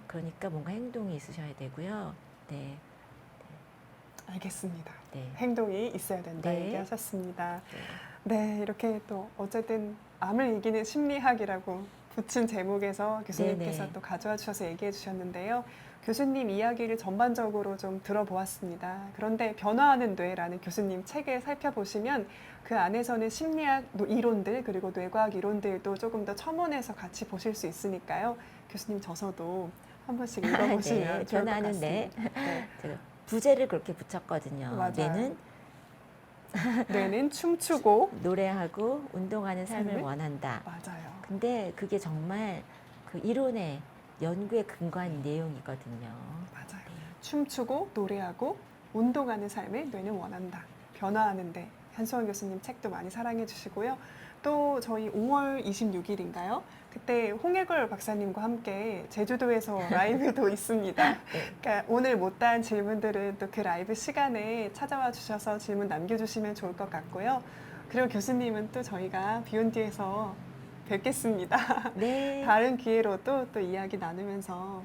그러니까 뭔가 행동이 있으셔야 되고요. 네, 알겠습니다. 네, 행동이 있어야 된다 네. 얘기하셨습니다. 네. 네, 이렇게 또 어쨌든 암을 이기는 심리학이라고 붙인 제목에서 교수님께서 네네. 또 가져와 주셔서 얘기해 주셨는데요. 교수님 이야기를 전반적으로 좀 들어보았습니다. 그런데 변화하는 뇌라는 교수님 책을 살펴보시면 그 안에서는 심리학 이론들 그리고 뇌과학 이론들도 조금 더 첨언해서 같이 보실 수 있으니까요. 교수님 저서도 한 번씩 읽어보시면 네, 좋을 것 변화하는 뇌. 같습니다. 네. 제가 부제를 그렇게 붙였거든요. 맞아요. 뇌는 뇌는 춤추고 노래하고 운동하는 삶을 삶을? 원한다. 맞아요. 근데 그게 정말 그 이론의 연구에 근거한 내용이거든요. 맞아요. 춤추고 노래하고 운동하는 삶을 뇌는 원한다. 변화하는데 한수원 교수님 책도 많이 사랑해 주시고요. 또 저희 5월 26일인가요? 그때 홍해걸 박사님과 함께 제주도에서 라이브도 있습니다. 네. 그러니까 오늘 못다한 질문들은 또 그 라이브 시간에 찾아와 주셔서 질문 남겨주시면 좋을 것 같고요. 그리고 교수님은 또 저희가 비욘디에서 뵙겠습니다. 네. 다른 기회로도 또 이야기 나누면서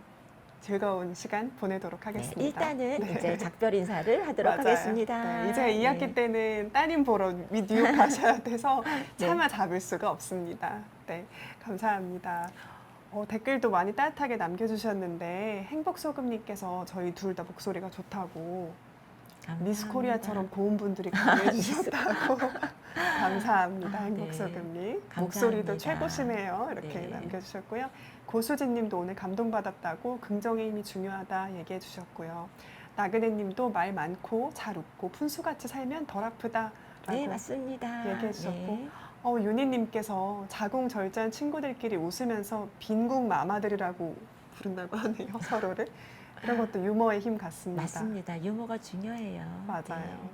즐거운 시간 보내도록 네, 하겠습니다. 일단은 네. 이제 작별 인사를 하도록 맞아요. 하겠습니다. 네, 이제 2학기 네. 때는 따님 보러 뉴욕 가셔야 돼서 차마 잡을 수가 없습니다. 네, 감사합니다. 댓글도 많이 따뜻하게 남겨주셨는데 행복소금님께서 저희 둘 다 목소리가 좋다고 감사합니다. 미스 코리아처럼 고운 분들이 강해주셨다고 감사합니다. 아, 네. 행복소금님 감사합니다. 목소리도 최고시네요. 이렇게 네. 남겨주셨고요. 고수진님도 오늘 감동받았다고 긍정의 힘이 중요하다 얘기해 주셨고요. 나그네님도 말 많고 잘 웃고 푼수같이 살면 덜 아프다라고 네, 맞습니다. 얘기해 주셨고 네. 윤희님께서 자궁절제한 친구들끼리 웃으면서 빈궁 마마들이라고 부른다고 하네요. 서로를. 이런 것도 유머의 힘 같습니다. 맞습니다. 유머가 중요해요. 맞아요. 네.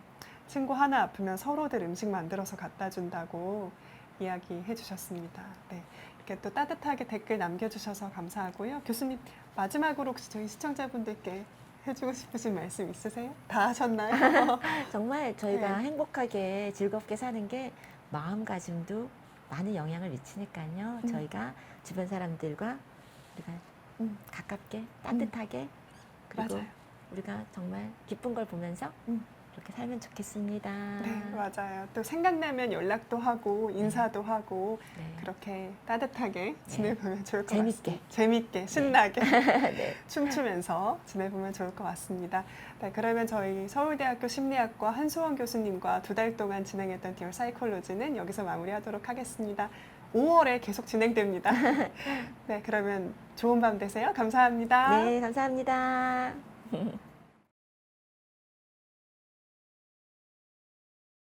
친구 하나 아프면 서로들 음식 만들어서 갖다 준다고 이야기해 주셨습니다. 네. 이렇게 또 따뜻하게 댓글 남겨주셔서 감사하고요. 교수님, 마지막으로 혹시 저희 시청자분들께 해주고 싶으신 말씀 있으세요? 다 하셨나요? 정말 저희가 네. 행복하게 즐겁게 사는 게 마음가짐도 많은 영향을 미치니까요. 저희가 주변 사람들과 우리가 가깝게 따뜻하게 그리고 맞아요. 우리가 정말 기쁜 걸 보면서 음. 이렇게 살면 좋겠습니다. 네, 맞아요. 또 생각나면 연락도 하고 인사도 하고 네. 그렇게 따뜻하게 지내보면 좋을 것 재밌게. 같습니다. 재밌게, 신나게 네. 춤추면서 지내보면 좋을 것 같습니다. 네, 그러면 저희 서울대학교 심리학과 한수원 교수님과 2달 동안 진행했던 디얼 사이콜로지는 여기서 마무리하도록 하겠습니다. 5월에 계속 진행됩니다. 네, 그러면 좋은 밤 되세요. 감사합니다. 네, 감사합니다.